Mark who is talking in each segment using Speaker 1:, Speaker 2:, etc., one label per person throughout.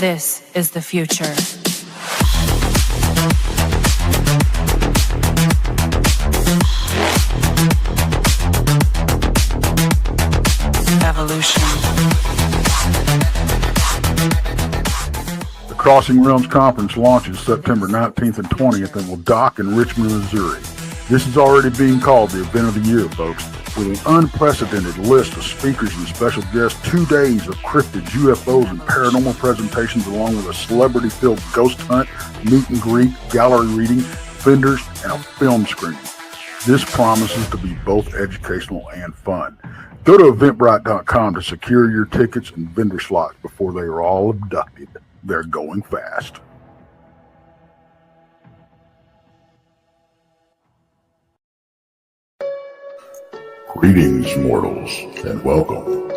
Speaker 1: This is the future. Evolution.
Speaker 2: The Crossing Realms Conference launches September 19th and 20th and will dock in Richmond, Missouri. This is already being called the event of the year, folks. With an unprecedented list of speakers and special guests, 2 days of cryptids, UFOs, and paranormal presentations, along with a celebrity-filled ghost hunt, meet and greet, gallery reading, vendors, and a film screening. This promises to be both educational and fun. Go to Eventbrite.com to secure your tickets and vendor slots before they are all abducted. They're going fast. Greetings, mortals, and welcome.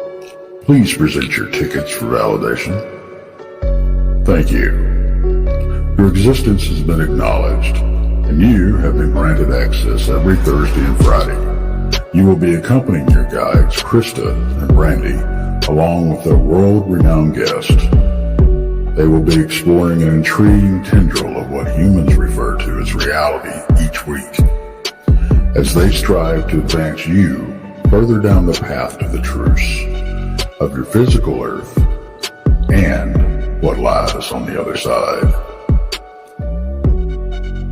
Speaker 2: Please present your tickets for validation. Thank you. Your existence has been acknowledged, and you have been granted access every Thursday and Friday. You will be accompanying your guides, Krista and Brandy, along with a world-renowned guest. They will be exploring an intriguing tendril of what humans refer to as reality each week, as they strive to advance you further down the path to the truths of your physical earth and what lies on the other side.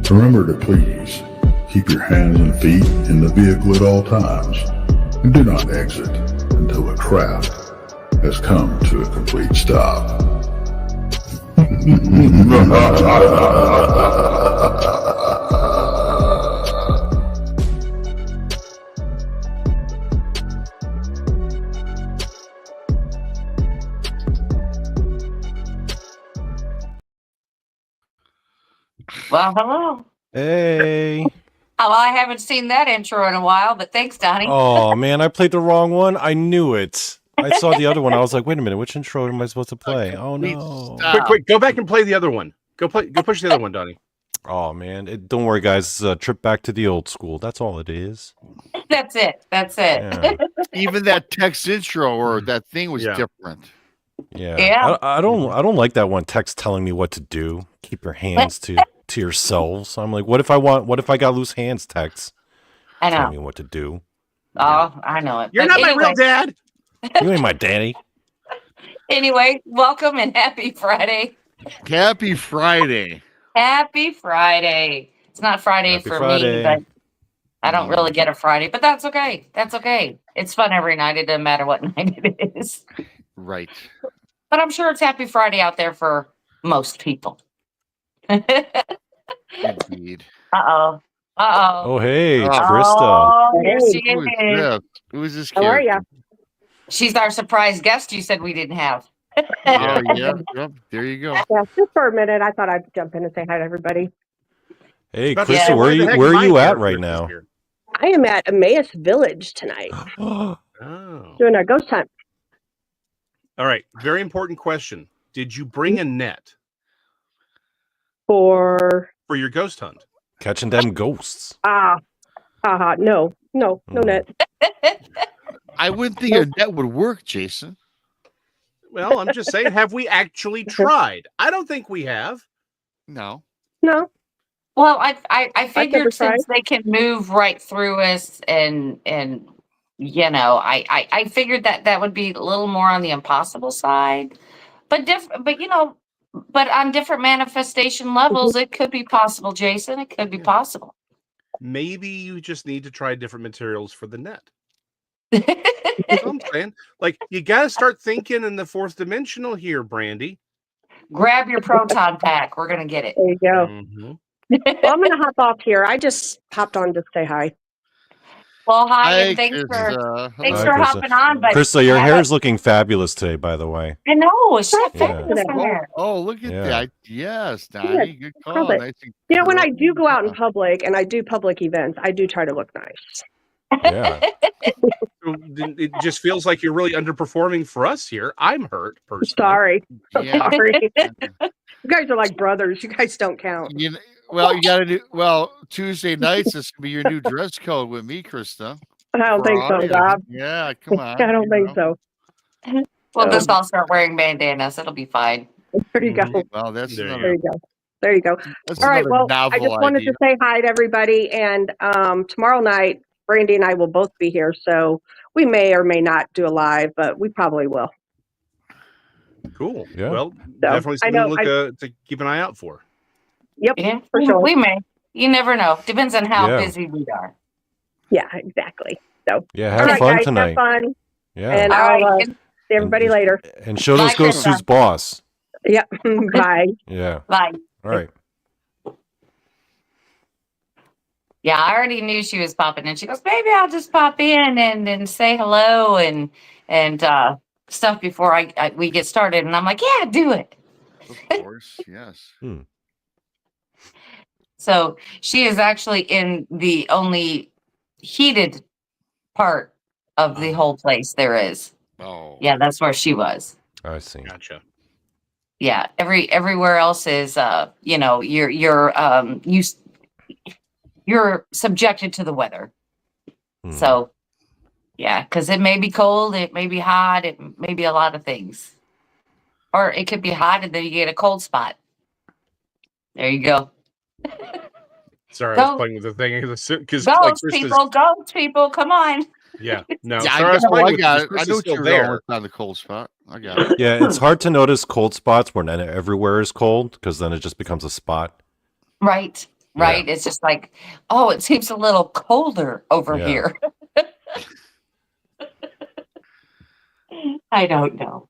Speaker 2: Remember to please keep your hands and feet in the vehicle at all times, and do not exit until the craft has come to a complete stop.
Speaker 3: Well, hello.
Speaker 4: Hey.
Speaker 3: Oh, I haven't seen that intro in a while, but thanks, Donny.
Speaker 4: Oh, man, I played the wrong one. I knew it. I saw the other one. I was like, wait a minute, which intro am I supposed to play? Oh, no.
Speaker 5: Quick, go back and play the other one. Go push the other one, Donny.
Speaker 4: Oh, man. Don't worry, guys. It's a trip back to the old school. That's all it is.
Speaker 3: That's it.
Speaker 4: Yeah.
Speaker 6: Even that text intro or that thing was different.
Speaker 4: Yeah. I don't like that one text telling me what to do. Keep your hands to yourselves. I'm like, what if I got loose hands text?
Speaker 3: I know.
Speaker 4: Tell me what to do.
Speaker 3: Oh, I know it.
Speaker 5: You're not my real dad.
Speaker 4: You ain't my daddy.
Speaker 3: Anyway, welcome and happy Friday.
Speaker 6: Happy Friday.
Speaker 3: Happy Friday. It's not Friday
Speaker 4: Happy
Speaker 3: for
Speaker 4: Friday.
Speaker 3: me, but I don't really get a Friday, but that's okay. That's okay. It's fun every night. It doesn't matter what night it is.
Speaker 6: Right.
Speaker 3: But I'm sure it's happy Friday out there for most people.
Speaker 6: Indeed.
Speaker 3: Uh-oh.
Speaker 4: Oh, hey, it's
Speaker 6: Oh.
Speaker 4: Krista.
Speaker 3: Oh, here she
Speaker 6: Who is
Speaker 3: is.
Speaker 6: this? Who is this
Speaker 7: How are
Speaker 6: character?
Speaker 3: She's our surprise guest you said we didn't have.
Speaker 6: Oh, yeah. Yep. There you go.
Speaker 7: Yeah, just for a minute, I thought I'd jump in and say hi to everybody.
Speaker 4: Hey,
Speaker 5: About to
Speaker 4: Krista,
Speaker 5: say,
Speaker 4: where
Speaker 5: the heck
Speaker 4: are
Speaker 5: my
Speaker 4: you at
Speaker 5: character
Speaker 4: right
Speaker 5: is
Speaker 4: now?
Speaker 5: here?
Speaker 7: I am at Emmaus Village tonight,
Speaker 5: Oh.
Speaker 7: doing a ghost hunt.
Speaker 5: All right. Very important question. Did you bring a net
Speaker 7: For
Speaker 5: for your ghost hunt?
Speaker 4: Catching them ghosts.
Speaker 7: no net.
Speaker 6: I wouldn't think a net would work, Jason.
Speaker 5: Well, I'm just saying, have we actually tried? I don't think we have.
Speaker 6: No.
Speaker 7: No,
Speaker 3: Well, I figured
Speaker 7: never tried.
Speaker 3: since they can move right through us and you know, I figured that would be a little more on the impossible side. But on different manifestation levels, it could be possible, Jason. It could be possible.
Speaker 5: Maybe you just need to try different materials for the net. That's what I'm saying. Like, you got to start thinking in the fourth dimensional here, Brandy.
Speaker 3: Grab your proton pack. We're gonna get it.
Speaker 7: there you go.
Speaker 5: Mhm.
Speaker 7: Well, I'm gonna hop off here. I just hopped on to say hi.
Speaker 3: Well, hi,
Speaker 6: Hi,
Speaker 3: and thanks
Speaker 6: Krista.
Speaker 3: thanks
Speaker 4: Hi,
Speaker 3: for
Speaker 4: Krista.
Speaker 3: hopping on. But
Speaker 4: Krista, your
Speaker 3: I
Speaker 4: hair
Speaker 3: haven't-
Speaker 4: is looking fabulous today, by the way.
Speaker 3: I know. It's not
Speaker 4: Yeah.
Speaker 3: fabulous in
Speaker 6: Oh,
Speaker 3: there.
Speaker 6: look at
Speaker 4: Yeah.
Speaker 6: that. Yes, Donny. Good call.
Speaker 7: Love it.
Speaker 6: Nice and
Speaker 7: You know, when I do
Speaker 6: curly.
Speaker 7: go out in public and I do public events, I do try to look nice.
Speaker 4: Yeah.
Speaker 5: It just feels like you're really underperforming for us here. I'm hurt personally.
Speaker 7: Sorry.
Speaker 6: Yeah.
Speaker 7: Sorry. You guys are like brothers. You guys don't count.
Speaker 6: You gotta do Tuesday nights. This could be your new dress code with me, Krista.
Speaker 7: I don't
Speaker 6: For
Speaker 7: think so,
Speaker 6: audio.
Speaker 7: Bob.
Speaker 6: Yeah, come on.
Speaker 7: I don't think so.
Speaker 3: We'll just all start wearing bandanas. It'll be fine.
Speaker 7: There you go.
Speaker 6: Well, that's
Speaker 5: There you
Speaker 6: another.
Speaker 7: There you go. There you go.
Speaker 6: That's
Speaker 7: All right.
Speaker 6: another
Speaker 7: Well,
Speaker 6: novel
Speaker 7: I just wanted
Speaker 6: idea.
Speaker 7: to say hi to everybody. And tomorrow night, Brandy and I will both be here. So we may or may not do a live, but we probably will.
Speaker 5: Cool.
Speaker 4: Yeah.
Speaker 5: Well,
Speaker 7: So,
Speaker 5: definitely
Speaker 7: I
Speaker 5: something
Speaker 7: know.
Speaker 5: to keep an eye out for.
Speaker 7: Yep.
Speaker 3: Yeah,
Speaker 7: For sure.
Speaker 3: we may. You never know. Depends on how
Speaker 4: Yeah.
Speaker 3: busy we are.
Speaker 7: Yeah, exactly. So,
Speaker 4: Yeah,
Speaker 7: all
Speaker 4: have
Speaker 7: right,
Speaker 4: fun
Speaker 7: guys,
Speaker 4: tonight.
Speaker 7: have fun.
Speaker 4: Yeah.
Speaker 7: And
Speaker 3: All
Speaker 7: I'll
Speaker 3: right.
Speaker 7: see everybody
Speaker 4: And-
Speaker 7: later.
Speaker 4: And show those
Speaker 3: Bye,
Speaker 4: ghosts
Speaker 3: Krista.
Speaker 4: who's boss.
Speaker 7: Yep. Bye.
Speaker 4: Yeah.
Speaker 3: Bye.
Speaker 4: All right.
Speaker 3: Yeah, I already knew she was popping in. She goes, maybe I'll just pop in and say hello and stuff before we get started. And I'm like, yeah, do it.
Speaker 6: Of course, yes.
Speaker 3: So she is actually in the only heated part of the whole place there is.
Speaker 6: Oh,
Speaker 3: Yeah, that's where she was.
Speaker 4: I see.
Speaker 5: Gotcha.
Speaker 3: Yeah, everywhere else is you're subjected to the weather. So yeah, because it may be cold, it may be hot, it may be a lot of things. Or it could be hot and then you get a cold spot. There you go.
Speaker 5: Sorry, I
Speaker 3: Go.
Speaker 5: was playing with the thing because
Speaker 3: Ghost people, come on.
Speaker 5: Yeah, no.
Speaker 6: yeah,
Speaker 5: Sorry, I was playing with
Speaker 6: got
Speaker 5: it.
Speaker 6: it.
Speaker 5: Chris
Speaker 6: I
Speaker 5: is
Speaker 6: know what
Speaker 5: still
Speaker 6: you're
Speaker 5: there.
Speaker 6: going with on the cold spot. I got it.
Speaker 4: Yeah, it's hard to notice cold spots when everywhere is cold because then it just becomes a spot.
Speaker 3: Right. It's just like, oh, it seems a little colder over here. I don't know.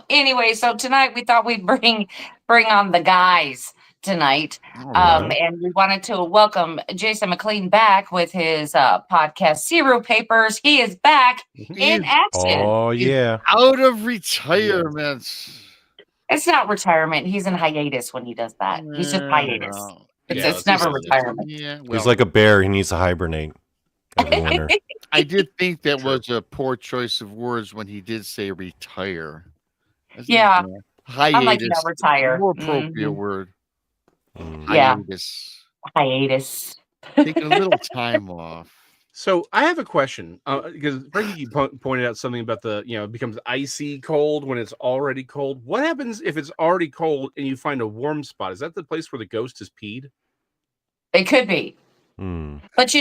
Speaker 3: Anyway, so tonight we thought we'd bring on the guys tonight. And we wanted to welcome Jason McLean back with his podcast, Zero Papers. He is back in action.
Speaker 4: Oh, yeah.
Speaker 6: Out of retirement.
Speaker 3: It's not retirement. He's in hiatus when he does that. He's just hiatus.
Speaker 6: Well,
Speaker 3: It's never retirement.
Speaker 6: yeah, well,
Speaker 4: He's like a bear. He needs to hibernate every winter.
Speaker 6: I did think that was a poor choice of words when he did say retire. I think,
Speaker 3: Yeah.
Speaker 6: Hiatus.
Speaker 3: I'm like, retire.
Speaker 6: More appropriate word.
Speaker 3: Yeah.
Speaker 6: Hiatus.
Speaker 3: Hiatus.
Speaker 6: Taking a little time off.
Speaker 5: So I have a question because Frankie pointed out something about it becomes icy cold when it's already cold. What happens if it's already cold and you find a warm spot? Is that the place where the ghost is peed?
Speaker 3: It could be. But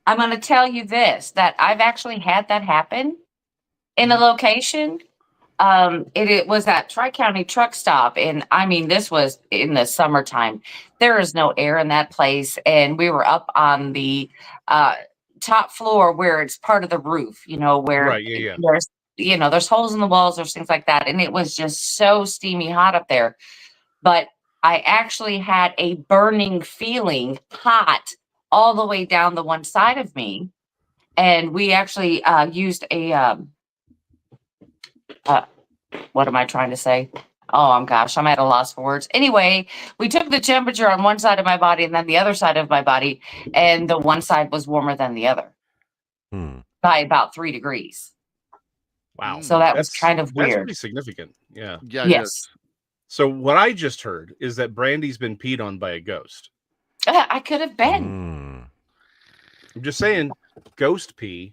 Speaker 3: I'm going to tell you this, that I've actually had that happen in a location. It was at Tri-County truck stop. And I mean, this was in the summertime. There is no air in that place. And we were up on the top floor where it's part of the roof, where there's holes in the walls, there's things like that. And it was just so steamy hot up there. But I actually had a burning feeling, hot, all the way down the one side of me. And we actually used a, what am I trying to say? Oh, I'm at a loss for words. Anyway, we took the temperature on one side of my body and then the other side of my body. And the one side was warmer than the other by about 3 degrees.
Speaker 5: Wow.
Speaker 3: So that's kind of
Speaker 5: That's
Speaker 3: weird.
Speaker 5: pretty significant. Yeah.
Speaker 3: Yes.
Speaker 5: So what I just heard is that Brandy's been peed on by a ghost.
Speaker 3: I could have been.
Speaker 5: I'm just saying, ghost pee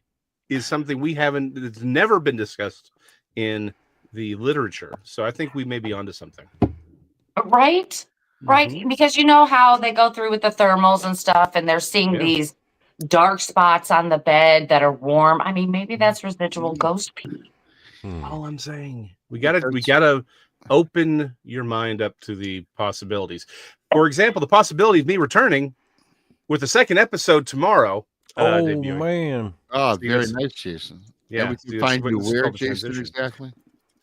Speaker 5: is something it's never been discussed in the literature. So I think we may be onto something.
Speaker 3: Right? Because you know how they go through with the thermals and stuff, and they're seeing these dark spots on the bed that are warm. I mean, maybe that's residual ghost pee.
Speaker 5: All I'm saying, we gotta open your mind up to the possibilities. For example, the possibility of me returning with the second episode tomorrow. Debuting.
Speaker 4: Man.
Speaker 6: Oh, very nice, Jason.
Speaker 5: Yeah,
Speaker 6: we can find you where, Jason,
Speaker 5: transition.
Speaker 6: exactly?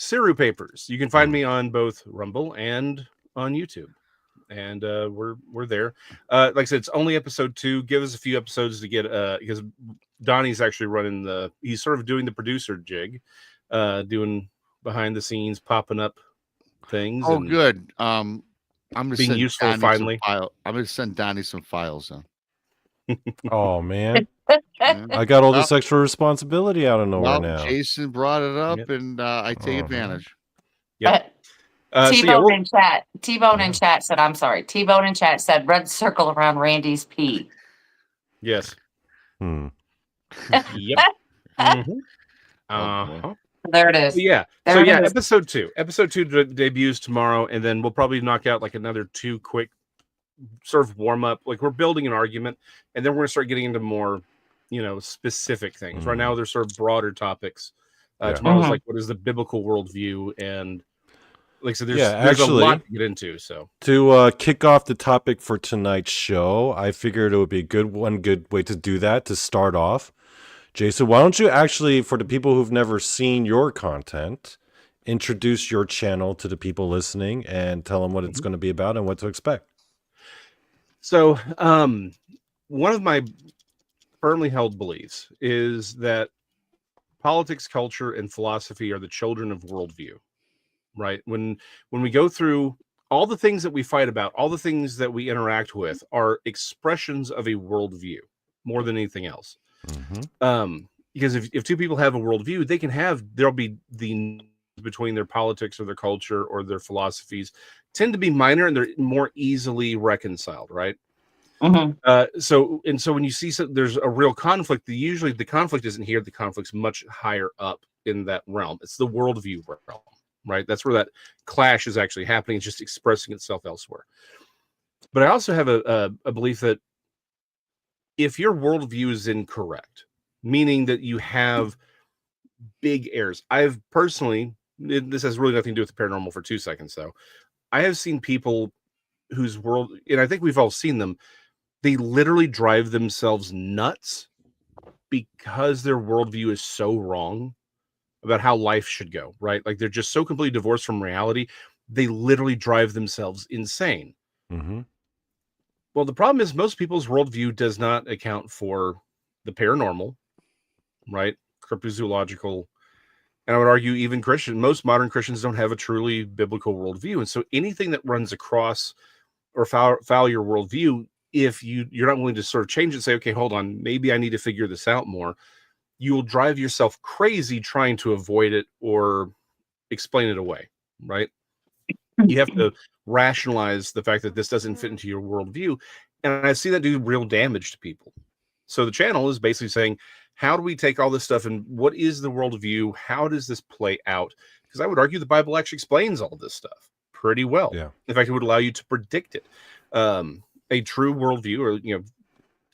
Speaker 5: Zero Papers. You can find me on both Rumble and on YouTube. And we're there. Like I said, it's only episode 2. Give us a few episodes to get because Donny's actually running he's sort of doing the producer jig, doing behind the scenes, popping up things.
Speaker 6: Oh, good. I'm gonna
Speaker 5: being
Speaker 6: send
Speaker 5: useful
Speaker 6: Donny
Speaker 5: finally.
Speaker 6: I'm gonna send Donny some files then.
Speaker 4: Oh, man. I got all this extra responsibility out of nowhere now.
Speaker 6: Jason brought it up, and I take advantage.
Speaker 5: Yep.
Speaker 3: T-Bone in chat. T-Bone in chat said, I'm sorry. T-Bone in chat said, red circle around Randy's pee.
Speaker 5: Yes.
Speaker 4: Hmm.
Speaker 5: Yep. Uh-huh.
Speaker 3: There it is.
Speaker 5: Yeah.
Speaker 3: There
Speaker 5: So
Speaker 3: it
Speaker 5: yeah,
Speaker 3: is.
Speaker 5: episode 2 debuts tomorrow, and then we'll probably knock out like another 2 quick sort of warm up. Like we're building an argument, and then we're gonna start getting into more, specific things. Right now, there's sort of broader topics. Tomorrow's like, what is the biblical worldview? And like, so there's a lot to get into. So
Speaker 4: to kick off the topic for tonight's show, I figured it would be a good way to do that to start off. Jason, why don't you actually, for the people who've never seen your content, introduce your channel to the people listening and tell them what it's going to be about and what to expect.
Speaker 5: So, one of my firmly held beliefs is that politics, culture, and philosophy are the children of worldview, right? When we go through all the things that we fight about, all the things that we interact with are expressions of a worldview more than anything else. Because if two people have a worldview, there'll be the between their politics or their culture or their philosophies tend to be minor and they're more easily reconciled, right? So when you see there's a real conflict, usually the conflict isn't here, the conflict's much higher up in that realm. It's the worldview realm, right? That's where that clash is actually happening. It's just expressing itself elsewhere. But I also have a belief that if your worldview is incorrect, meaning that you have big errors, I've personally, this has really nothing to do with the paranormal for 2 seconds though. I have seen people whose world, and I think we've all seen them, they literally drive themselves nuts because their worldview is so wrong about how life should go, right? Like they're just so completely divorced from reality. They literally drive themselves insane. Well, the problem is most people's worldview does not account for the paranormal, right? Cryptozoological, and I would argue even most modern Christians don't have a truly biblical worldview. And so anything that runs across or foul your worldview, if you're not willing to sort of change it and say, okay, hold on, maybe I need to figure this out more, you will drive yourself crazy trying to avoid it or explain it away, right? You have to rationalize the fact that this doesn't fit into your worldview. And I see that do real damage to people. So the channel is basically saying, how do we take all this stuff and what is the worldview? How does this play out? Because I would argue the Bible actually explains all this stuff pretty well. Yeah. In fact, it would allow you to predict it. A true worldview or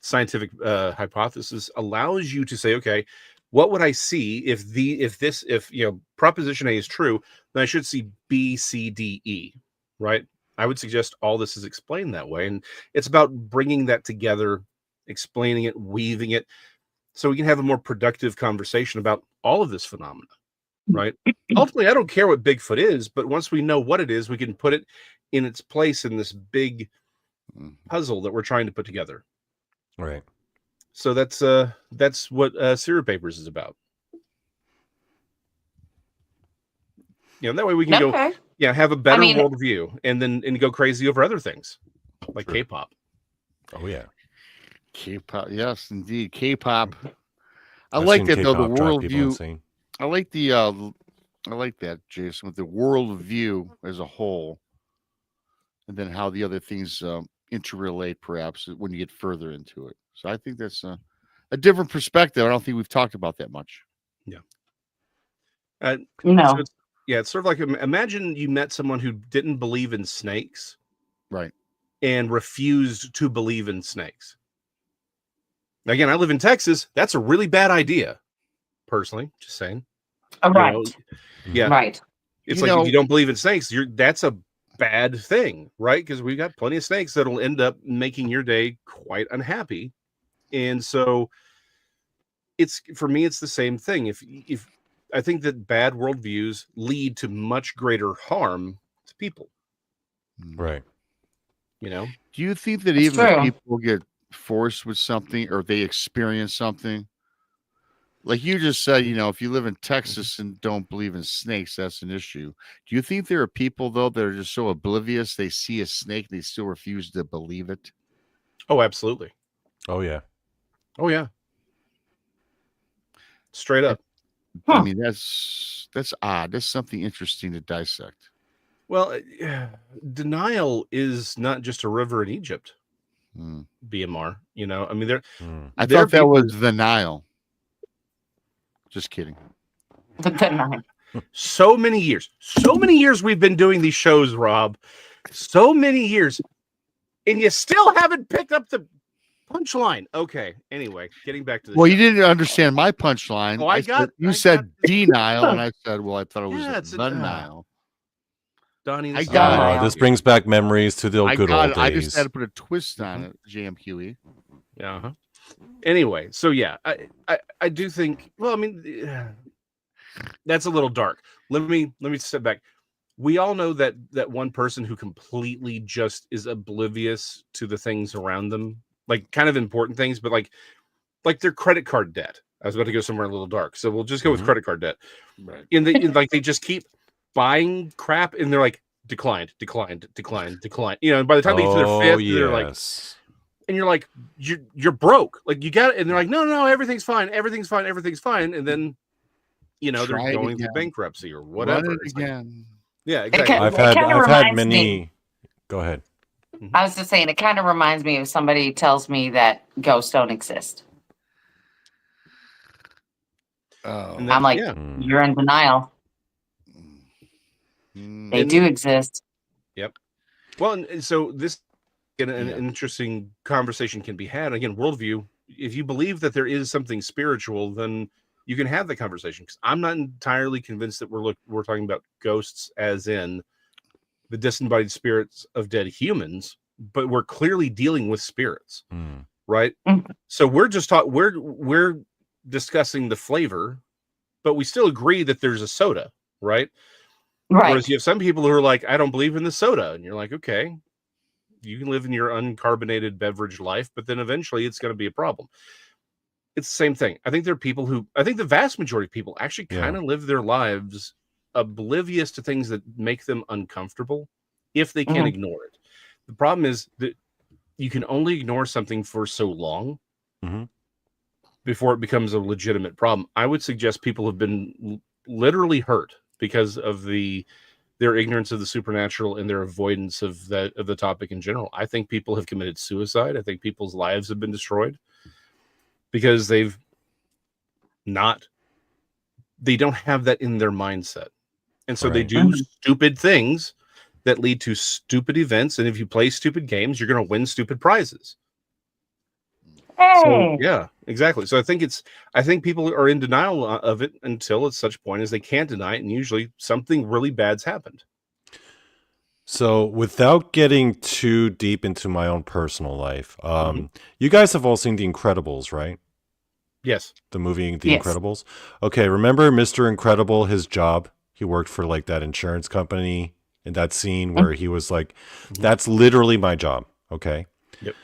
Speaker 5: scientific hypothesis allows you to say, okay, what would I see if proposition A is true, then I should see B, C, D, E, right? I would suggest all this is explained that way. And it's about bringing that together, explaining it, weaving it, so we can have a more productive conversation about all of this phenomena, right? Ultimately, I don't care what Bigfoot is, but once we know what it is, we can put it in its place in this big puzzle that we're trying to put together.
Speaker 4: Right.
Speaker 5: So that's what Serial Papers is about. That way we can go, have a better worldview and go crazy over other things like K-pop.
Speaker 4: Oh yeah.
Speaker 6: K-pop, yes, indeed. K-pop. I like that though, the worldview. I like that, Jason, with the worldview as a whole, and then how the other things interrelate, perhaps when you get further into it. So I think that's a different perspective. I don't think we've talked about that much.
Speaker 5: Yeah.
Speaker 3: No.
Speaker 5: So it's sort of like, imagine you met someone who didn't believe in snakes,
Speaker 6: right,
Speaker 5: and refused to believe in snakes. Again, I live in Texas. That's a really bad idea, personally. Just saying.
Speaker 3: Right.
Speaker 5: Yeah.
Speaker 3: Right.
Speaker 5: It's if you don't believe in snakes, that's a bad thing, right? Because we've got plenty of snakes that'll end up making your day quite unhappy. And so for me, it's the same thing. If I think that bad worldviews lead to much greater harm to people.
Speaker 4: Right.
Speaker 6: Do you think that even if people get forced with something or they experience something, like you just said, if you live in Texas and don't believe in snakes, that's an issue. Do you think there are people though that are just so oblivious they see a snake and they still refuse to believe it?
Speaker 5: Oh, absolutely.
Speaker 4: Oh yeah.
Speaker 5: Oh yeah. Straight up.
Speaker 6: I mean, that's odd. That's something interesting to dissect.
Speaker 5: Well, denial is not just a river in Egypt. BMR, I mean,
Speaker 6: I thought that was the Nile. Just kidding.
Speaker 5: So many years we've been doing these shows, Rob. So many years, and you still haven't picked up the punchline. Okay. Anyway, getting back to the
Speaker 6: Well,
Speaker 5: show.
Speaker 6: you didn't understand my punchline.
Speaker 5: Oh, I
Speaker 6: said
Speaker 5: got
Speaker 6: denial, and I said, well, I thought it was
Speaker 5: Yeah, it's
Speaker 6: the Nile.
Speaker 5: Donnie,
Speaker 6: I got
Speaker 4: this brings back memories to the good old days.
Speaker 6: I just had to put a twist on it, JMQE.
Speaker 5: Yeah. Uh-huh. Anyway, so yeah, I do think. Well, I mean, that's a little dark. Let me step back. We all know that one person who completely just is oblivious to the things around them, like kind of important things, but like their credit card debt. I was about to go somewhere a little dark, so we'll just go with credit card debt.
Speaker 6: Right.
Speaker 5: Like they just keep buying crap, and they're like declined. You know, and by the time they get to their fifth, they're like, and you're like, you're broke. Like you got it, and they're like, no, everything's fine, and then you know they're going through bankruptcy or whatever.
Speaker 6: Run it again.
Speaker 5: Yeah, exactly.
Speaker 4: I've had many. Go ahead.
Speaker 3: I was just saying, it kind of reminds me of somebody tells me that ghosts don't exist.
Speaker 6: Oh.
Speaker 5: And
Speaker 3: I'm like, you're in denial. They do exist.
Speaker 5: Yep. Well, and so this an interesting conversation can be had. Again, worldview. If you believe that there is something spiritual, then you can have the conversation. Because I'm not entirely convinced that we're talking about ghosts as in the disembodied spirits of dead humans, but we're clearly dealing with spirits, right? So we're just we're discussing the flavor, but we still agree that there's a soda, right?
Speaker 3: Right.
Speaker 5: Whereas you have some people who are like, I don't believe in the soda, and you're like, okay, you can live in your uncarbonated beverage life, but then eventually it's going to be a problem. It's the same thing. I think there are people I think the vast majority of people actually kind of live their lives oblivious to things that make them uncomfortable if they can ignore it. The problem is that you can only ignore something for so long before it becomes a legitimate problem. I would suggest people have been literally hurt because of their ignorance of the supernatural and their avoidance of the topic in general. I think people have committed suicide. I think people's lives have been destroyed because they don't have that in their mindset. And so they do stupid things that lead to stupid events. And if you play stupid games, you're going to win stupid prizes. So, yeah, exactly. So I think people are in denial of it until it's such point as they can't deny it. And usually something really bad's happened.
Speaker 4: So without getting too deep into my own personal life, you guys have all seen The Incredibles, right?
Speaker 5: Yes.
Speaker 4: The movie The Incredibles. Okay. Remember Mr. Incredible, his job? He worked for like that insurance company in that scene where he was like, that's literally my job. Okay.
Speaker 5: Yep.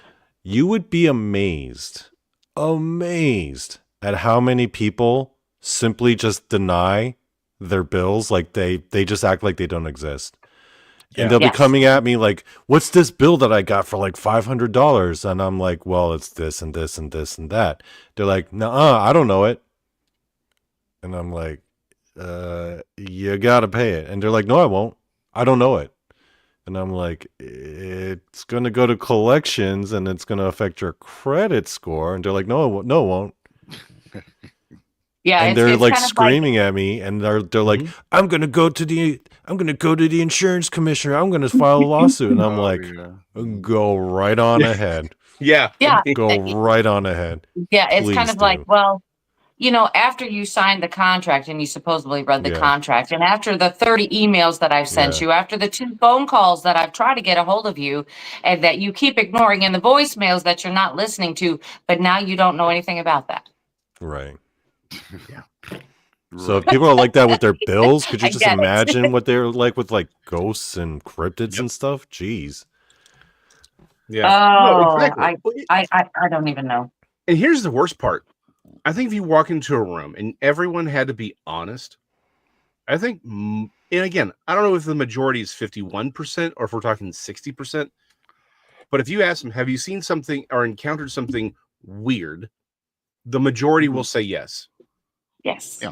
Speaker 4: You would be amazed at how many people simply just deny their bills. Like they just act like they don't exist. And they'll be coming at me like, what's this bill that I got for like $500? And I'm like, well, it's this and this and this and that. They're like, nuh-uh, I don't know it. And I'm like, you got to pay it. And they're like, no, I won't. I don't know it. And I'm like, it's going to go to collections and it's going to affect your credit score. And they're like, no, it won't.
Speaker 3: Yeah,
Speaker 4: and they're like screaming at me, and they're like, I'm gonna go to the insurance commissioner. I'm gonna file a lawsuit, and I'm like, go right on ahead.
Speaker 5: Yeah,
Speaker 4: go right on ahead.
Speaker 3: Yeah, it's kind of like, well, you know, after you signed the contract and you supposedly read the contract, and after the 30 emails that I've sent you, after the 2 phone calls that I've tried to get a hold of you, and that you keep ignoring, and the voicemails that you're not listening to, but now you don't know anything about that.
Speaker 4: Right. So if people are like that with their bills, could you just imagine what they're like with like ghosts and cryptids and stuff? Jeez.
Speaker 5: Yeah.
Speaker 3: Oh, no, exactly. I don't even know.
Speaker 5: And here's the worst part. I think if you walk into a room and everyone had to be honest, I think, and again, I don't know if the majority is 51% or if we're talking 60%, but if you ask them, have you seen something or encountered something weird? The majority will say yes.
Speaker 3: Yes.
Speaker 5: Yeah.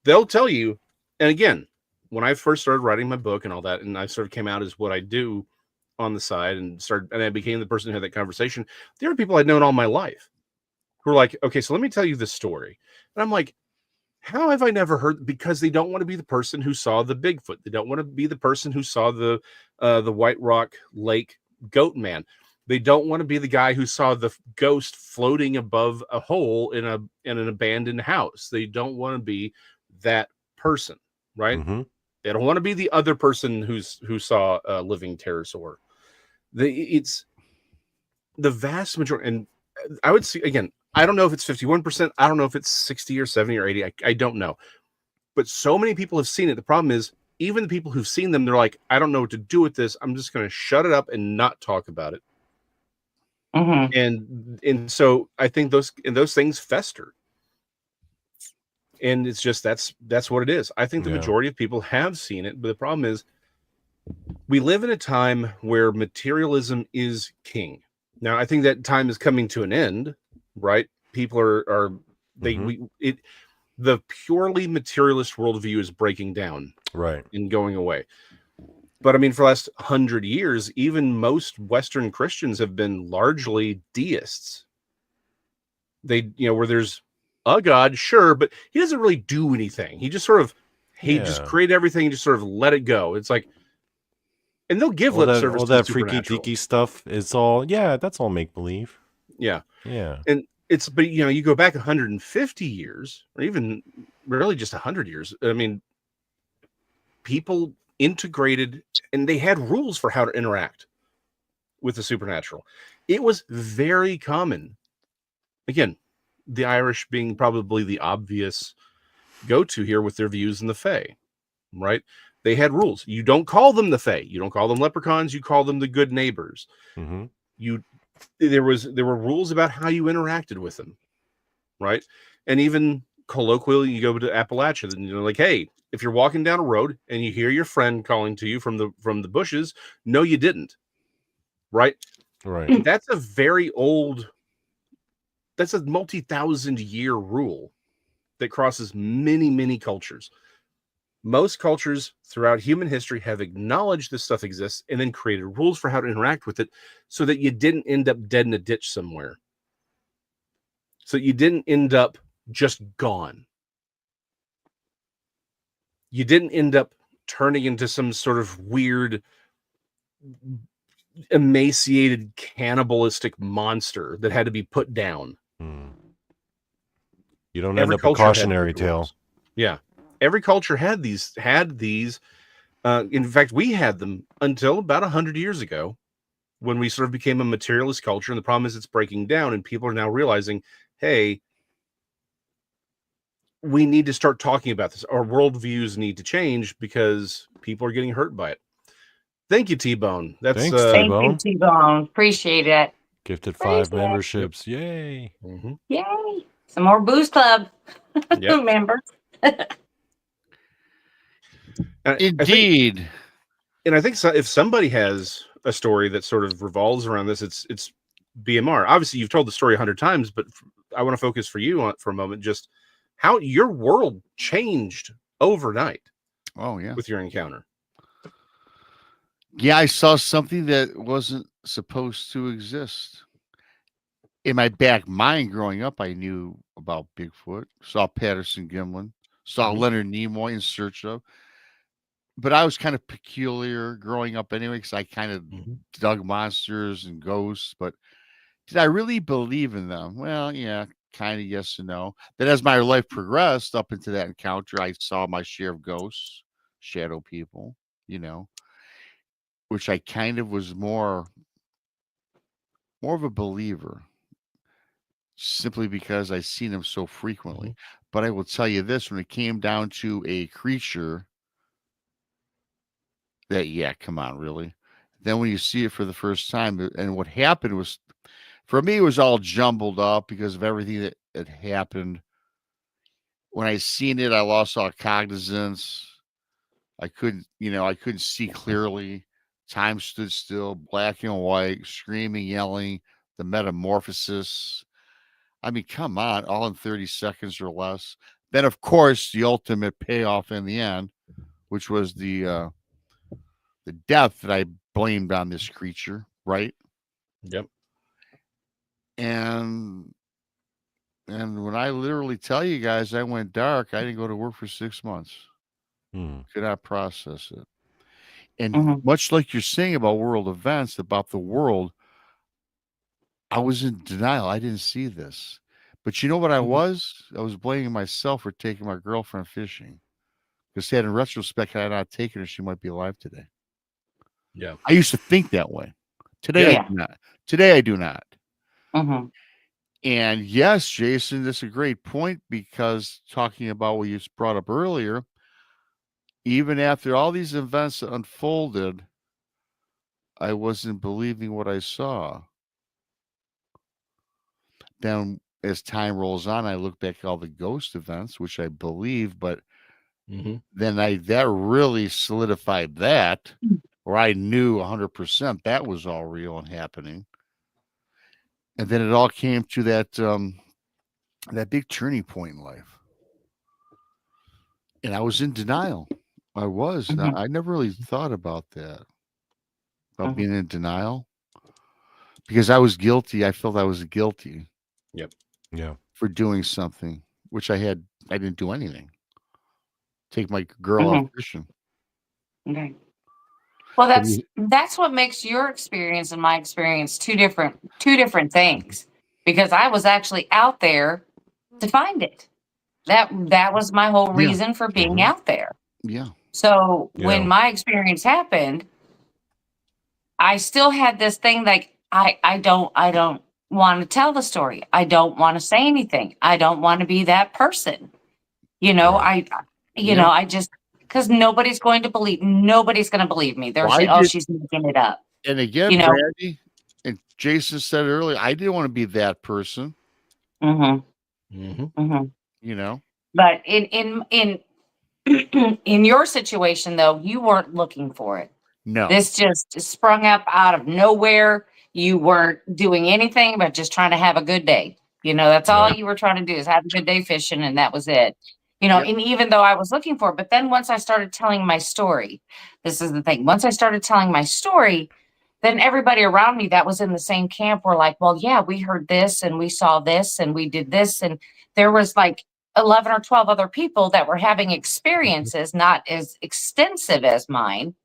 Speaker 5: They'll tell you. And again, when I first started writing my book and all that, and I sort of came out as what I do on the side and I became the person who had that conversation. There are people I'd known all my life who were like, okay, so let me tell you this story. And I'm like, How have I never heard? Because they don't want to be the person who saw the Bigfoot. They don't want to be the person who saw the White Rock Lake goat man. They don't want to be the guy who saw the ghost floating above a hole in an abandoned house. They don't want to be that person, right?
Speaker 4: Mm-hmm.
Speaker 5: They don't want to be the other person who saw a living pterosaur. It's the vast majority, and I would see again. I don't know if it's 51%. I don't know if it's 60 or 70 or 80. I don't know. But so many people have seen it. The problem is, even the people who've seen them, they're like, I don't know what to do with this. I'm just going to shut it up and not talk about it.
Speaker 3: Mm-hmm.
Speaker 5: And so I think those things fester. And it's just that's what it is. I think the majority of people have seen it, but the problem is we live in a time where materialism is king. Now, I think that time is coming to an end, right? People are the purely materialist worldview is breaking down,
Speaker 4: right,
Speaker 5: and going away. But I mean, for the last 100 years, even most Western Christians have been largely deists. They, where there's a God, sure, but he doesn't really do anything. He just sort of, just create everything and just sort of let it go. It's like, and they'll give lip service
Speaker 4: all
Speaker 5: to
Speaker 4: that freaky deaky stuff. It's all, that's all make believe.
Speaker 5: Yeah.
Speaker 4: Yeah.
Speaker 5: And it's, but you go back 150 years, or even really just 100 years. I mean, people integrated, and they had rules for how to interact with the supernatural. It was very common. Again, the Irish being probably the obvious go-to here with their views in the Fae, right? They had rules. You don't call them the Fae. You don't call them leprechauns. You call them the good neighbors.
Speaker 4: Mm-hmm.
Speaker 5: There were rules about how you interacted with them, right? And even colloquially, you go to Appalachia, and you're like, hey, if you're walking down a road and you hear your friend calling to you from the bushes, no, you didn't, right?
Speaker 4: Right.
Speaker 5: That's a very old. That's a multi-thousand-year rule that crosses many, many cultures. Most cultures throughout human history have acknowledged this stuff exists and then created rules for how to interact with it so that you didn't end up dead in a ditch somewhere. So you didn't end up just gone. You didn't end up turning into some sort of weird, emaciated, cannibalistic monster that had to be put down.
Speaker 4: You don't end up a cautionary tale.
Speaker 5: Yeah. Every culture had these. In fact, we had them until about 100 years ago when we sort of became a materialist culture. And the problem is it's breaking down, and people are now realizing, hey, we need to start talking about this. Our worldviews need to change because people are getting hurt by it. Thank you, T-Bone.
Speaker 4: Thanks, T-Bone.
Speaker 3: Thank you, T-Bone. Appreciate it.
Speaker 4: Gifted 5 memberships. Yep. Yay.
Speaker 5: Mm-hmm.
Speaker 3: Yay. Some more Booze Club members.
Speaker 6: Indeed.
Speaker 5: I think so, if somebody has a story that sort of revolves around this, it's BMR. Obviously, you've told the story 100 times, but I want to focus for you for a moment, just how your world changed overnight.
Speaker 6: Oh, yeah.
Speaker 5: With your encounter.
Speaker 6: Yeah, I saw something that wasn't supposed to exist. In my back mind growing up, I knew about Bigfoot, saw Patterson Gimlin, saw Leonard Nimoy in Search of. But I was kind of peculiar growing up anyway, because I kind of dug monsters and ghosts. But did I really believe in them? Well, yeah, kind of yes and no. Then as my life progressed up into that encounter, I saw my share of ghosts, shadow people, which I kind of was more of a believer, simply because I seen them so frequently. But I will tell you this, when it came down to a creature that, come on, really? Then when you see it for the first time, and what happened was, for me, it was all jumbled up because of everything that had happened. When I seen it, I lost all cognizance. I couldn't see clearly. Time stood still, black and white, screaming, yelling, the metamorphosis. I mean, come on, all in 30 seconds or less. Then, of course, the ultimate payoff in the end, which was the death that I blamed on this creature, right?
Speaker 5: Yep.
Speaker 6: And And when I literally tell you guys I went dark, I didn't go to work for 6 months. Could not process it. And much like you're saying about world events, about the world, I was in denial. I didn't see this. But you know what I was? I was blaming myself for taking my girlfriend fishing. Because in retrospect, had I not taken her, she might be alive today.
Speaker 5: Yeah.
Speaker 6: I used to think that way. Today, I do not. Today, I do not. And yes, Jason, that's a great point, because talking about what you brought up earlier, even after all these events unfolded, I wasn't believing what I saw. Then as time rolls on, I look back at all the ghost events, which I believe, but then that really solidified that, where I knew 100% that was all real and happening. And then it all came to that that big turning point in life. And I was in denial. I was. I never really thought about that, about being in denial, because I was guilty. I felt I was guilty.
Speaker 5: Yep.
Speaker 4: Yeah.
Speaker 6: For doing something, which I didn't do anything. Take my girl out fishing.
Speaker 3: Okay. Well, that's what makes your experience and my experience two different things, because I was actually out there to find it. That was my whole reason for being out there.
Speaker 6: Yeah.
Speaker 3: So when my experience happened, I still had this thing like I don't want to tell the story. I don't want to say anything. I don't want to be that person. You know, I just, because nobody's going to believe me. They're saying, she's making it up.
Speaker 6: And again, Brandy and Jason said earlier, I didn't want to be that person.
Speaker 3: You
Speaker 6: know,
Speaker 3: but in in your situation though, you weren't looking for it.
Speaker 6: No,
Speaker 3: this just sprung up out of nowhere. You weren't doing anything but just trying to have a good day. You know, that's all you were trying to do, is have a good day fishing, and that was it. You know, and even though I was looking for it, but then once I started telling my story, this is the thing. Once I started telling my story, then everybody around me that was in the same camp were like, well, yeah, we heard this and we saw this and we did this. And there was like 11 or 12 other people that were having experiences, not as extensive as mine.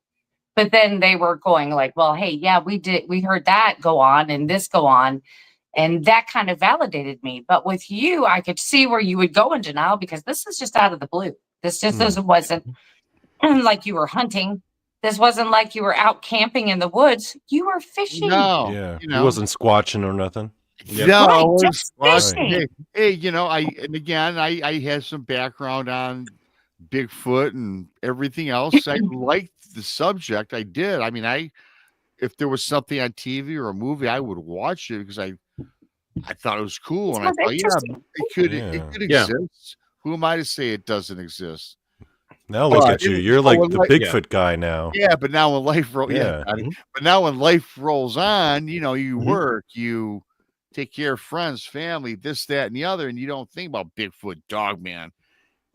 Speaker 3: But then they were going like, well, hey, yeah, we heard that go on and this go on. And that kind of validated me. But with you, I could see where you would go in denial, because this is just out of the blue. This just wasn't like you were hunting. This wasn't like you were out camping in the woods. You were fishing.
Speaker 6: No,
Speaker 4: Yeah, he wasn't squatching or nothing.
Speaker 6: No,
Speaker 3: right, just fishing.
Speaker 6: Hey, you know, I had some background on Bigfoot and everything else. I liked the subject. I did. I mean, if there was something on TV or a movie, I would watch it because I thought it was cool, and I thought, it could exist. Who am I to say it doesn't exist?
Speaker 4: Now look at you. You're like the Bigfoot guy now.
Speaker 6: Yeah, but now when life but now when life rolls on, you know, you work, you take care of friends, family, this, that, and the other, and you don't think about Bigfoot, Dogman.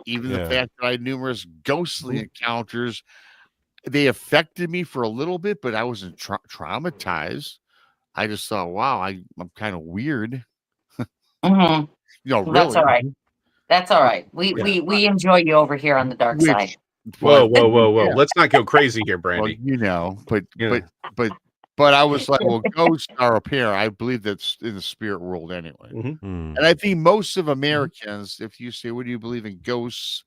Speaker 6: Even the fact that I had numerous ghostly encounters, they affected me for a little bit, but I wasn't traumatized. I just thought, wow, I'm kind of weird. You know, really.
Speaker 3: That's all right. That's all right. We enjoy you over here on the dark side.
Speaker 5: Whoa. Let's not go crazy here, Brandy.
Speaker 6: Well, you know, but I was like, well, ghosts are a pair. I believe that's in the spirit world anyway. And I think most of Americans, if you say, what do you believe in, ghosts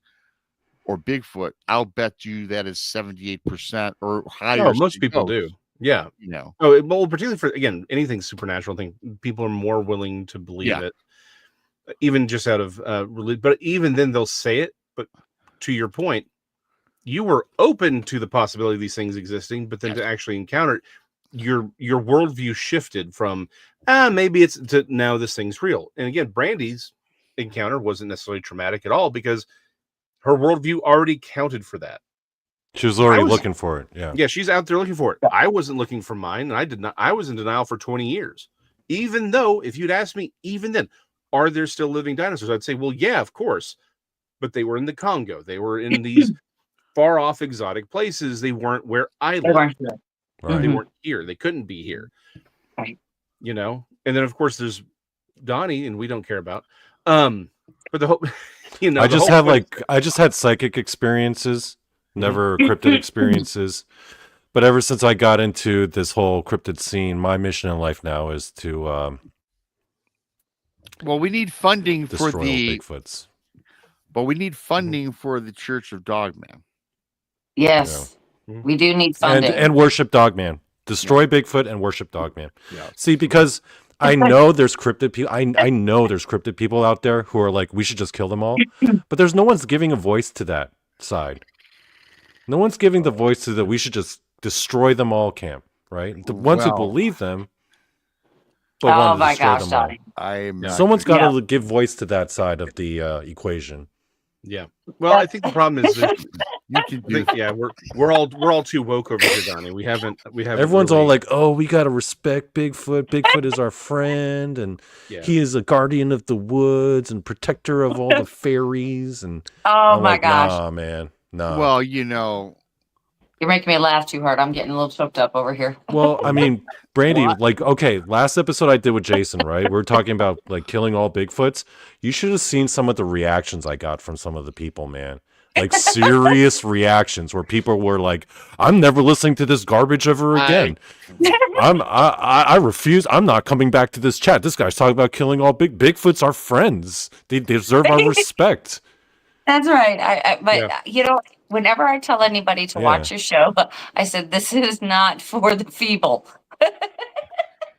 Speaker 6: or Bigfoot, I'll bet you that is 78% or higher.
Speaker 5: No, most people do. Yeah.
Speaker 6: You know.
Speaker 5: Oh, well, particularly for, again, anything supernatural thing, people are more willing to believe it, even just out of religion. But even then, they'll say it. But to your point, you were open to the possibility of these things existing, but then to actually encounter it, your worldview shifted from maybe it's to now this thing's real. And again, Brandy's encounter wasn't necessarily traumatic at all, because her worldview already counted for that.
Speaker 4: She was already looking for it. Yeah,
Speaker 5: she's out there looking for it. I wasn't looking for mine, and I did not. I was in denial for 20 years. Even though, if you'd asked me, even then, are there still living dinosaurs? I'd say, well, yeah, of course. But they were in the Congo. They were in these far off exotic places. They weren't where I lived. They weren't here. They couldn't be here.
Speaker 3: Right.
Speaker 5: You know? And then, of course, there's Donny, and we don't care about. For the whole,
Speaker 4: I just had psychic experiences, never cryptid experiences. But ever since I got into this whole cryptid scene, my mission in life now is to
Speaker 6: well, we need funding for
Speaker 4: destroy
Speaker 6: the
Speaker 4: Bigfoots.
Speaker 6: But we need funding for the Church of Dogman.
Speaker 3: Yes, we do need funding.
Speaker 4: And worship Dogman. Destroy Bigfoot and worship Dogman.
Speaker 5: Yeah.
Speaker 4: See, because I know there's cryptid people. I know there's cryptid people out there who are like, we should just kill them all. But there's no one's giving a voice to that side. No one's giving the voice to the we should just destroy them all camp, right? The ones who believe them, but want to destroy them all. Someone's got to give voice to that side of the equation.
Speaker 5: Yeah. Well, I think the problem is that we're all too woke over here, Donny. We haven't.
Speaker 4: Everyone's all like, "Oh, we gotta respect Bigfoot. Bigfoot is our friend, and he is a guardian of the woods and protector of all the fairies." And
Speaker 3: oh my gosh,
Speaker 4: nah, man, nah.
Speaker 6: Well, you know,
Speaker 3: you're making me laugh too hard. I'm getting a little choked up over here.
Speaker 4: Well, I mean, Brandy, like, okay, last episode I did with Jason, right? We were talking about like killing all Bigfoots. You should have seen some of the reactions I got from some of the people, man. Like serious reactions where people were like, "I'm never listening to this garbage ever again. I refuse. I'm not coming back to this chat. This guy's talking about killing all Bigfoots. Our friends. They deserve our respect."
Speaker 3: That's right. But you know, whenever I tell anybody to watch your show, I said this is not for the feeble.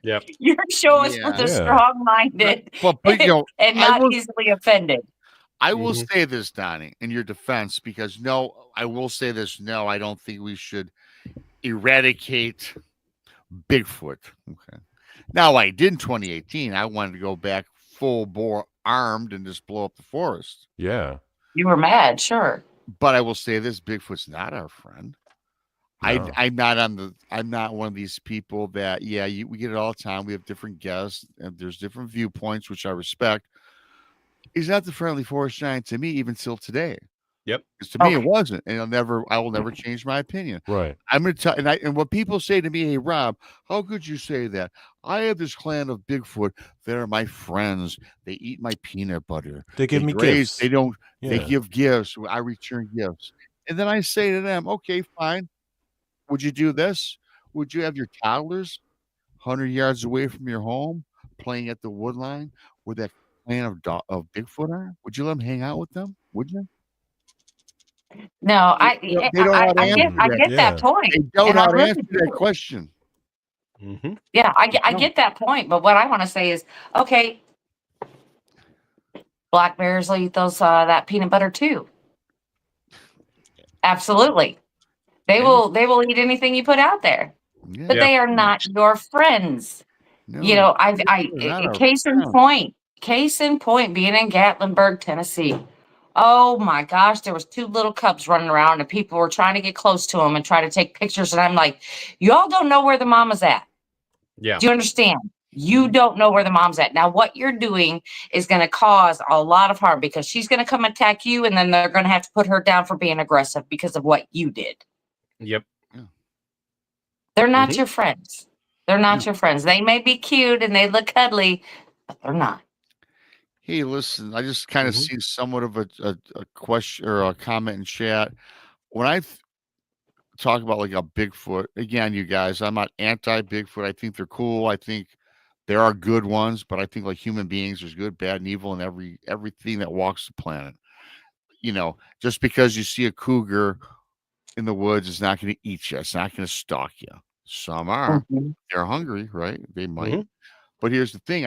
Speaker 5: Yep.
Speaker 3: Your show is for the strong-minded
Speaker 6: but you know,
Speaker 3: and not easily offended.
Speaker 6: I will say this, Donny, in your defense, because I will say this. No, I don't think we should eradicate Bigfoot. Okay. Now, I did in 2018. I wanted to go back full bore armed and just blow up the forest.
Speaker 4: Yeah.
Speaker 3: You were mad, sure.
Speaker 6: But I will say this: Bigfoot's not our friend.
Speaker 4: No.
Speaker 6: I'm not one of these people that we get it all the time. We have different guests and there's different viewpoints, which I respect. He's not the friendly forest giant to me, even till today.
Speaker 5: Yep.
Speaker 6: Because to me, it wasn't, and I will never change my opinion.
Speaker 4: Right.
Speaker 6: I'm going to tell, and what people say to me, "Hey, Rob, how could you say that? I have this clan of Bigfoot that are my friends. They eat my peanut butter.
Speaker 4: They give me gifts.
Speaker 6: They don't. They give gifts. I return gifts." And then I say to them, "Okay, fine. Would you do this? Would you have your toddlers 100 yards away from your home playing at the wood line with that clan of Bigfoot are? Would you let them hang out with them? Would you?"
Speaker 3: No, I get that point.
Speaker 6: They don't know how to answer that question.
Speaker 5: Mm-hmm.
Speaker 3: Yeah, I get that point. But what I want to say is, okay, black bears will eat that peanut butter too. Absolutely. They will eat anything you put out there. Yeah. But they are not your friends. No. You know, case in point, being in Gatlinburg, Tennessee. Oh my gosh, there was 2 little cubs running around and people were trying to get close to them and try to take pictures. And I'm like, y'all don't know where the mama's at.
Speaker 5: Yeah.
Speaker 3: Do you understand? You don't know where the mom's at. Now, what you're doing is going to cause a lot of harm because she's going to come attack you and then they're going to have to put her down for being aggressive because of what you did.
Speaker 5: Yep.
Speaker 3: They're not your friends. They're not your friends. They may be cute and they look cuddly, but they're not.
Speaker 6: Hey, listen, I just kind of see somewhat of a question or a comment in chat. When I talk about like a Bigfoot, again, you guys, I'm not anti-Bigfoot. I think they're cool. I think there are good ones, but I think like human beings, there's good, bad, and evil in everything that walks the planet. You know, just because you see a cougar in the woods, it's not going to eat you. It's not going to stalk you. Some are. They're hungry, right? They might. But here's the thing: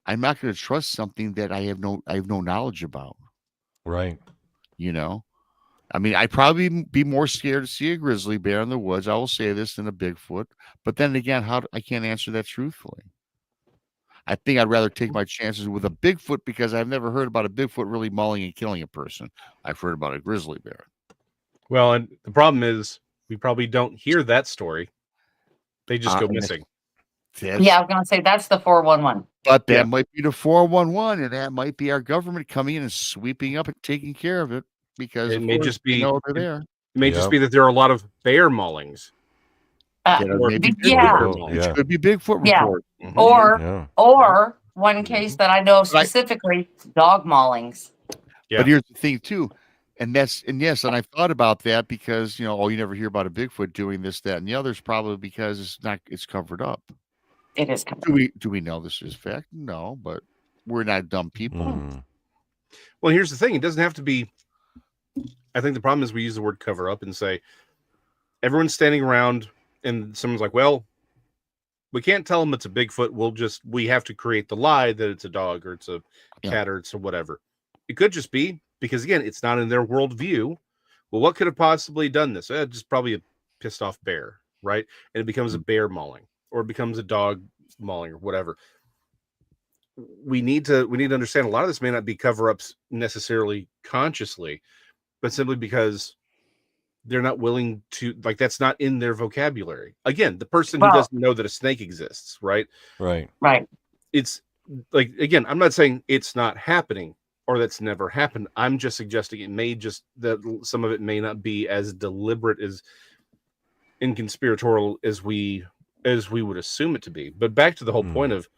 Speaker 6: I'm not going to trust something that I have no knowledge about.
Speaker 4: Right.
Speaker 6: You know, I mean, I'd probably be more scared to see a grizzly bear in the woods. I will say this than a Bigfoot. But then again, I can't answer that truthfully. I think I'd rather take my chances with a Bigfoot because I've never heard about a Bigfoot really mauling and killing a person. I've heard about a grizzly bear.
Speaker 5: Well, and the problem is we probably don't hear that story. They just go missing.
Speaker 3: Yeah, I was going to say that's the 411.
Speaker 6: But that might be the 411, and that might be our government coming in and sweeping up and taking care of it because
Speaker 5: it may just be
Speaker 6: they're there.
Speaker 5: It may just be that there are a lot of bear maulings.
Speaker 6: It could be Bigfoot report.
Speaker 3: Or one case that I know of specifically, dog maulings.
Speaker 5: Yeah.
Speaker 6: But here's the thing too, and I thought about that because you never hear about a Bigfoot doing this, that, and the others, probably because it's covered up.
Speaker 3: It is covered.
Speaker 6: Do we know this is fact? No, but we're not dumb people.
Speaker 5: Well, here's the thing. It doesn't have to be. I think the problem is we use the word cover up and say everyone's standing around and someone's like, well, we can't tell them it's a Bigfoot. We have to create the lie that it's a dog or it's a cat or it's a whatever. It could just be because, again, it's not in their worldview. Well, what could have possibly done this? Just probably a pissed off bear, right? And it becomes a bear mauling, or it becomes a dog mauling, or whatever. We need to understand a lot of this may not be cover-ups necessarily consciously, but simply because they're not willing to, like, that's not in their vocabulary. Again, the person who doesn't know that a snake exists, right?
Speaker 4: Right.
Speaker 5: It's like, again, I'm not saying it's not happening or that's never happened. I'm just suggesting it may just, that some of it may not be as deliberate as in conspiratorial as we would assume it to be. But back to the whole point of,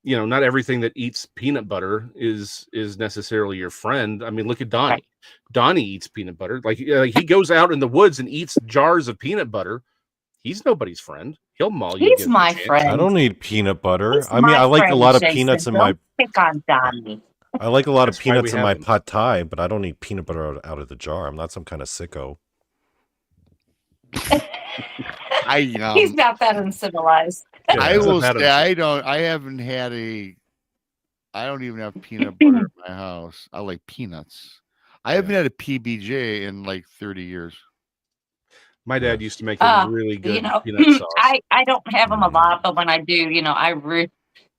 Speaker 5: not everything that eats peanut butter is necessarily your friend. I mean, look at Donny. Right. Donny eats peanut butter. Like he goes out in the woods and eats jars of peanut butter. He's nobody's friend. He'll maul you.
Speaker 3: He's my friend.
Speaker 4: I don't need peanut butter. I like a lot of peanuts in my.
Speaker 3: Pick on Donny.
Speaker 4: I like a lot of peanuts in my pad thai, but I don't need peanut butter out of the jar. I'm not some kind of sicko.
Speaker 3: He's not that uncivilized.
Speaker 6: Yeah, I will say I don't even have peanut butter in my house. I like peanuts. I haven't had a PBJ in like 30 years.
Speaker 5: My dad used to make a really good peanut sauce.
Speaker 3: I don't have them a lot, but when I do,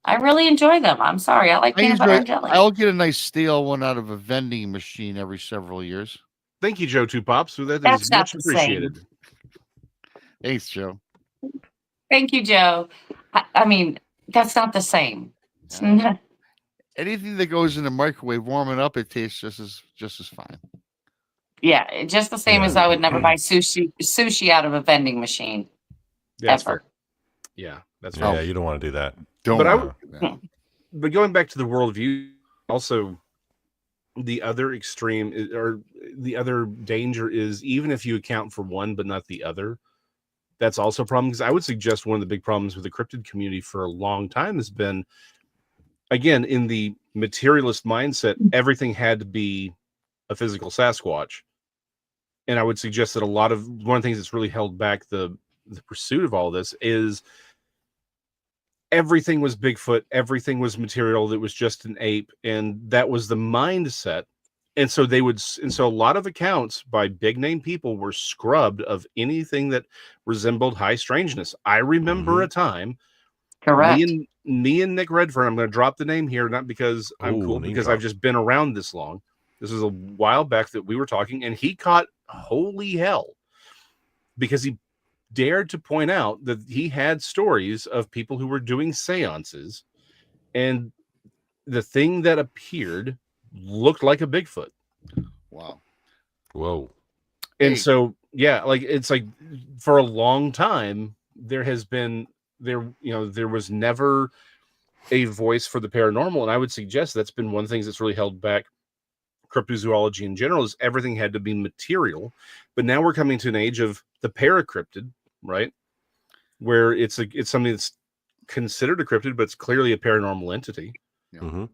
Speaker 3: I really enjoy them. I'm sorry. I like peanut butter and jelly.
Speaker 6: I'll get a nice stale one out of a vending machine every several years.
Speaker 5: Thank you, Joe Two Pops. That's is much appreciated.
Speaker 6: Thanks, Joe.
Speaker 3: Thank you, Joe. I mean, that's not the same.
Speaker 6: Anything that goes in the microwave warming up, it tastes just as fine.
Speaker 3: Yeah, just the same as I would never buy sushi out of a vending machine.
Speaker 5: Yeah, that's fair. Yeah, that's
Speaker 4: fair. Yeah, you don't want to do that.
Speaker 5: But going back to the worldview, also the other extreme or the other danger is even if you account for one but not the other, that's also a problem. Because I would suggest one of the big problems with the cryptid community for a long time has been, again, in the materialist mindset, everything had to be a physical Sasquatch. And I would suggest that one of the things that's really held back the pursuit of all this is everything was Bigfoot, everything was material that was just an ape, and that was the mindset. And so a lot of accounts by big name people were scrubbed of anything that resembled high strangeness. I remember a time.
Speaker 3: Correct.
Speaker 5: Me and Nick Redfern, I'm going to drop the name here, not because I'm cool, because I've just been around this long. This was a while back that we were talking, and he caught holy hell because he dared to point out that he had stories of people who were doing seances, and the thing that appeared looked like a Bigfoot.
Speaker 6: Wow.
Speaker 4: Whoa.
Speaker 5: And so, yeah, like it's like for a long time, there was never a voice for the paranormal. And I would suggest that's been one of the things that's really held back cryptozoology in general, is everything had to be material. But now we're coming to an age of the paracryptid, right? Where it's something that's considered a cryptid, but it's clearly a paranormal entity.
Speaker 6: Yeah.
Speaker 4: Mm-hmm.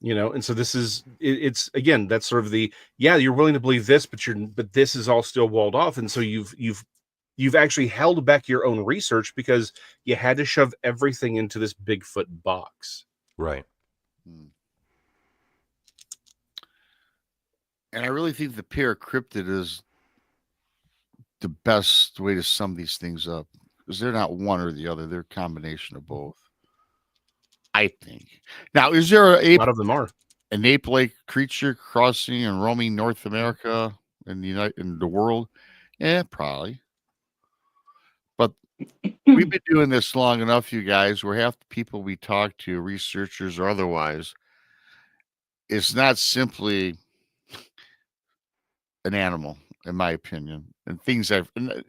Speaker 5: And so this is it's again, that's sort of you're willing to believe this, but this is all still walled off. And so you've actually held back your own research because you had to shove everything into this Bigfoot box.
Speaker 4: Right.
Speaker 6: And I really think the paracryptid is the best way to sum these things up, because they're not one or the other. They're a combination of both, I think. Now, is there a
Speaker 5: lot of them are
Speaker 6: an ape-like creature crossing and roaming North America and in the world? Yeah, probably. But we've been doing this long enough, you guys, where half the people we talk to, researchers or otherwise, it's not simply an animal. in my opinion, and things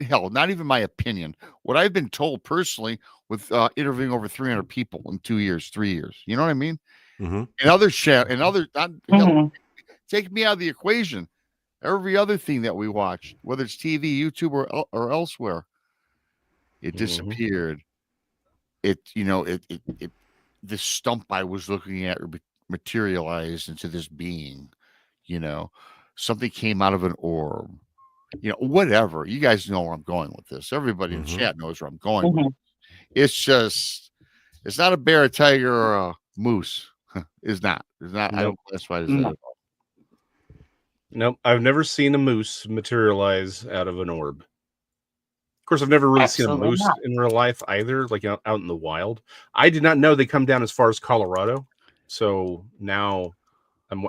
Speaker 6: hell, not even my opinion, what I've been told personally with interviewing over 300 people in 2 years, 3 years. You know what I mean?
Speaker 4: Mm-hmm.
Speaker 6: Take me out of the equation. Every other thing that we watched, whether it's TV, YouTube, or elsewhere, it disappeared. This stump I was looking at materialized into this being. Something came out of an orb. Whatever. You guys know where I'm going with this. Everybody in the chat knows where I'm going with this. It's not a bear, a tiger, or a moose. It's not.
Speaker 5: Nope.
Speaker 6: I don't classify it as that at all.
Speaker 5: Nope. I've never seen a moose materialize out of an orb. Of course, I've never really seen a moose in real life either, like out in the wild. I did not know they come down as far as Colorado. So now I'm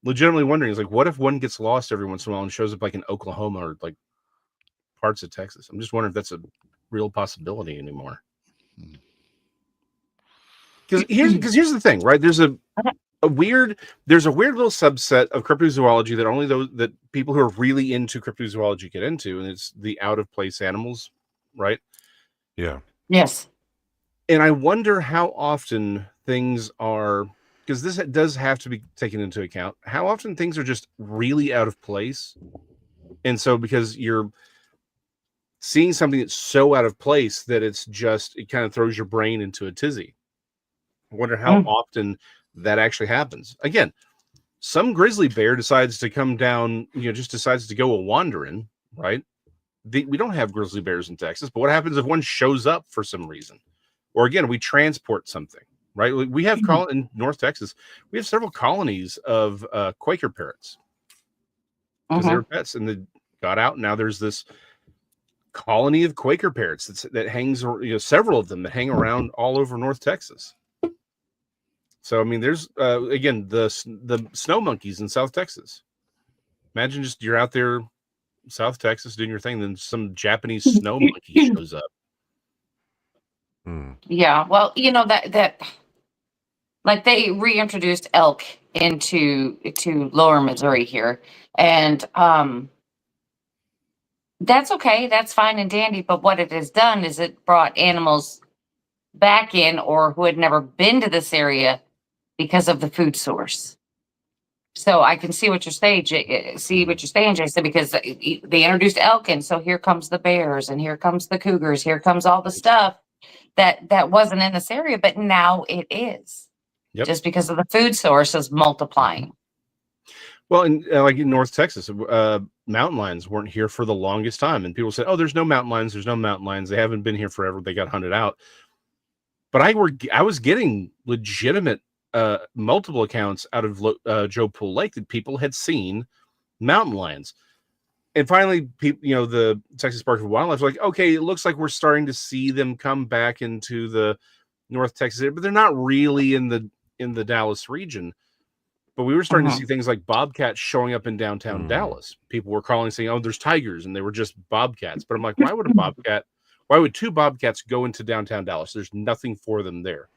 Speaker 5: legitimately wondering, is like, what if one gets lost every once in a while and shows up like in Oklahoma or like parts of Texas? I'm just wondering if that's a real possibility anymore. Because here's the thing, right? There's a weird little subset of cryptozoology that only that people who are really into cryptozoology get into, and it's the out of place animals, right?
Speaker 4: Yeah.
Speaker 3: Yes.
Speaker 5: And I wonder how often things are, because this does have to be taken into account, how often things are just really out of place. And so because you're seeing something that's so out of place that it kind of throws your brain into a tizzy. I wonder how often that actually happens. Again, some grizzly bear decides to come down, just decides to go a wandering, right? We don't have grizzly bears in Texas, but what happens if one shows up for some reason? Or again, we transport something, right? We have in North Texas, we have several colonies of Quaker parrots because they were pets and they got out. Now there's this colony of Quaker parrots that hangs, several of them that hang around all over North Texas. So, I mean, there's, again, the snow monkeys in South Texas. Imagine just you're out there, South Texas, doing your thing, then some Japanese snow monkey shows up.
Speaker 3: Yeah, well, that like they reintroduced elk into lower Missouri here. And that's okay. That's fine and dandy. But what it has done is it brought animals back in or who had never been to this area because of the food source. So I can see what you're saying, Jason, because they introduced elk, and so here comes the bears, and here comes the cougars, here comes all the stuff that wasn't in this area, but now it is. Yep. Just because of the food source is multiplying.
Speaker 5: Well, and like in North Texas, mountain lions weren't here for the longest time, and people said, "Oh, there's no mountain lions. There's no mountain lions. They haven't been here forever. They got hunted out." But I was getting legitimate multiple accounts out of Joe Pool Lake that people had seen mountain lions. And finally, people, the Texas Park for Wildlife was like, okay, it looks like we're starting to see them come back into the North Texas area, but they're not really in the Dallas region. But we were starting to see things like bobcats showing up in downtown Dallas. People were calling saying, oh, there's tigers, and they were just bobcats. But I'm like, why would two bobcats go into downtown Dallas? There's nothing for them there.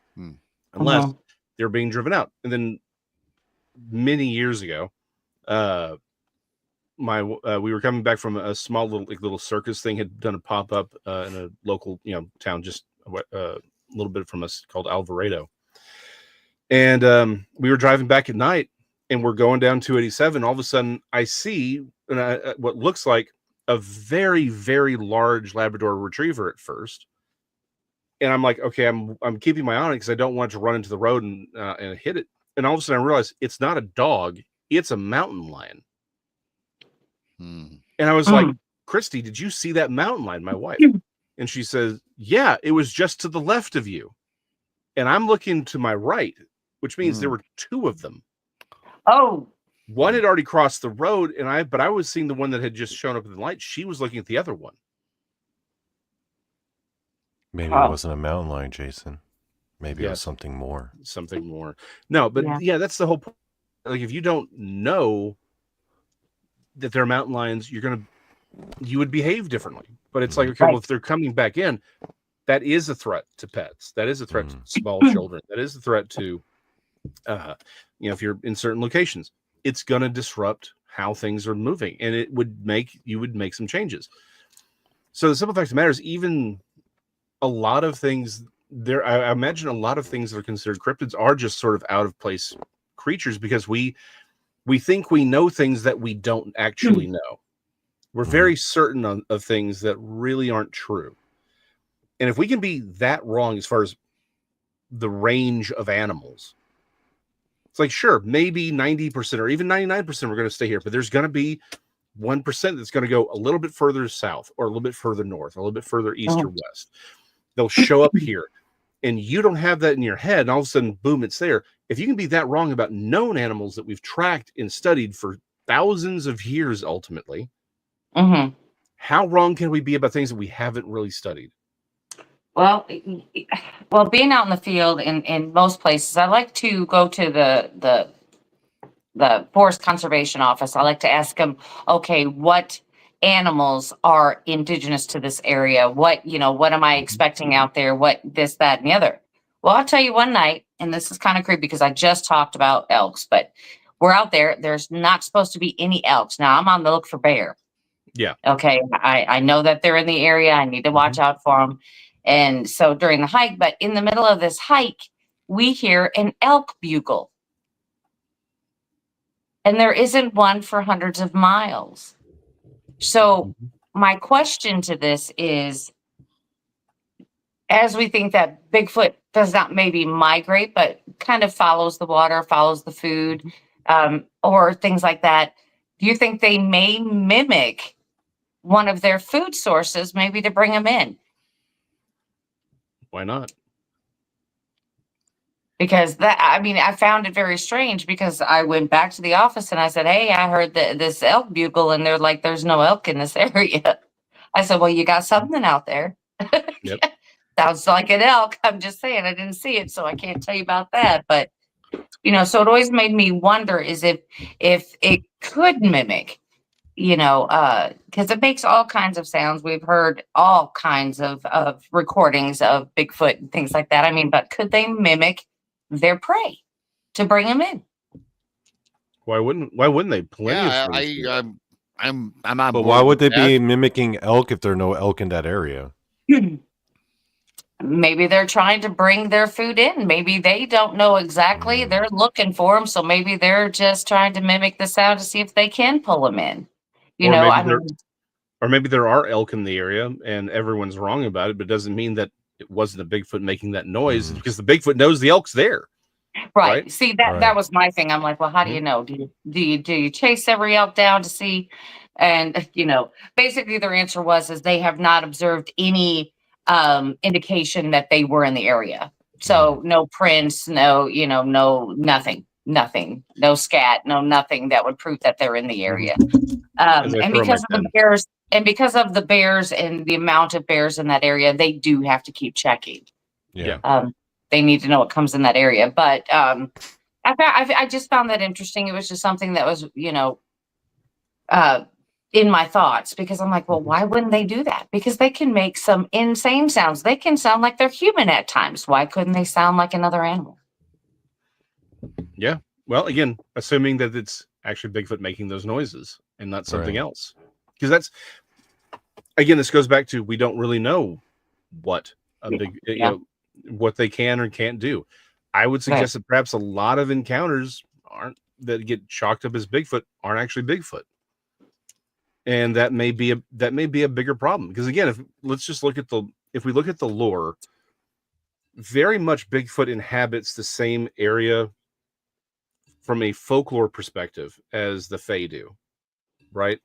Speaker 5: Unless they're being driven out. And then many years ago, we were coming back from a small little circus thing, had done a pop-up in a local town just a little bit from us called Alvarado. And we were driving back at night, and we're going down 287. All of a sudden, I see what looks like a very, very large Labrador Retriever at first. And I'm like, okay, I'm keeping my eye on it because I don't want it to run into the road and hit it. And all of a sudden I realized it's not a dog, it's a mountain lion. And I was like, Christy, did you see that mountain lion, my wife? And she says, yeah, it was just to the left of you. And I'm looking to my right, which means there were two of them.
Speaker 3: Oh.
Speaker 5: One had already crossed the road, but I was seeing the one that had just shown up in the light. She was looking at the other one.
Speaker 4: Maybe it wasn't a mountain lion, Jason. Maybe it was something more.
Speaker 5: Something more. No, but yeah, that's the whole point. Like, if you don't know that they're mountain lions, you would behave differently. But it's like, okay, well, if they're coming back in, that is a threat to pets. That is a threat to small children. That is a threat to, if you're in certain locations, it's going to disrupt how things are moving, and you would make some changes. So the simple fact of the matter is, even a lot of things there, I imagine a lot of things that are considered cryptids are just sort of out of place creatures, because we think we know things that we don't actually know. We're very certain of things that really aren't true. And if we can be that wrong as far as the range of animals, it's like, sure, maybe 90% or even 99% we're going to stay here, but there's going to be 1% that's going to go a little bit further south, or a little bit further north, or a little bit further east or west. They'll show up here, and you don't have that in your head, and all of a sudden, boom, it's there. If you can be that wrong about known animals that we've tracked and studied for thousands of years, ultimately, how wrong can we be about things that we haven't really studied?
Speaker 3: Well, being out in the field in most places, I like to go to the forest conservation office. I like to ask them, okay, what animals are indigenous to this area? What am I expecting out there? What this, that, and the other? Well, I'll tell you one night, and this is kind of creepy because I just talked about elks, but we're out there. There's not supposed to be any elks. Now I'm on the look for bear.
Speaker 5: Yeah.
Speaker 3: Okay. I know that they're in the area. I need to watch out for them. And so during the hike, but in the middle of this hike, we hear an elk bugle. And there isn't one for hundreds of miles. So my question to this is, as we think that Bigfoot does not maybe migrate, but kind of follows the water, follows the food, or things like that, do you think they may mimic one of their food sources, maybe to bring them in?
Speaker 5: Why not?
Speaker 3: Because I found it very strange, because I went back to the office and I said, hey, I heard this elk bugle, and they're like, there's no elk in this area. I said, well, you got something out there.
Speaker 5: Yep.
Speaker 3: Sounds like an elk. I'm just saying, I didn't see it, so I can't tell you about that. But, so it always made me wonder is if it could mimic, because it makes all kinds of sounds. We've heard all kinds of recordings of Bigfoot and things like that. But could they mimic their prey to bring them in?
Speaker 5: Why wouldn't they?
Speaker 6: I'm on.
Speaker 4: But why would they be mimicking elk if there are no elk in that area?
Speaker 3: Maybe they're trying to bring their food in. Maybe they don't know exactly. They're looking for them, so maybe they're just trying to mimic the sound to see if they can pull them in. Or
Speaker 5: maybe there are elk in the area and everyone's wrong about it, but it doesn't mean that it wasn't a Bigfoot making that noise, because the Bigfoot knows the elk's there.
Speaker 3: Right. See, that was my thing. I'm like, well, how do you know? Do you chase every elk down to see? And basically their answer is they have not observed any indication that they were in the area. So no prints, no nothing, no scat, no nothing that would prove that they're in the area. And because of the bears and the amount of bears in that area, they do have to keep checking.
Speaker 5: Yeah.
Speaker 3: They need to know what comes in that area. But I just found that interesting. It was just something that was, in my thoughts, because I'm like, well, why wouldn't they do that? Because they can make some insane sounds. They can sound like they're human at times. Why couldn't they sound like another animal?
Speaker 5: Yeah. Well, again, assuming that it's actually Bigfoot making those noises and not something else. Because that's, again, this goes back to, we don't really know what what they can or can't do. I would suggest that perhaps a lot of encounters that get chalked up as Bigfoot aren't actually Bigfoot. And that may be a bigger problem, because again, if we look at the lore, very much Bigfoot inhabits the same area from a folklore perspective as the Fae do, right?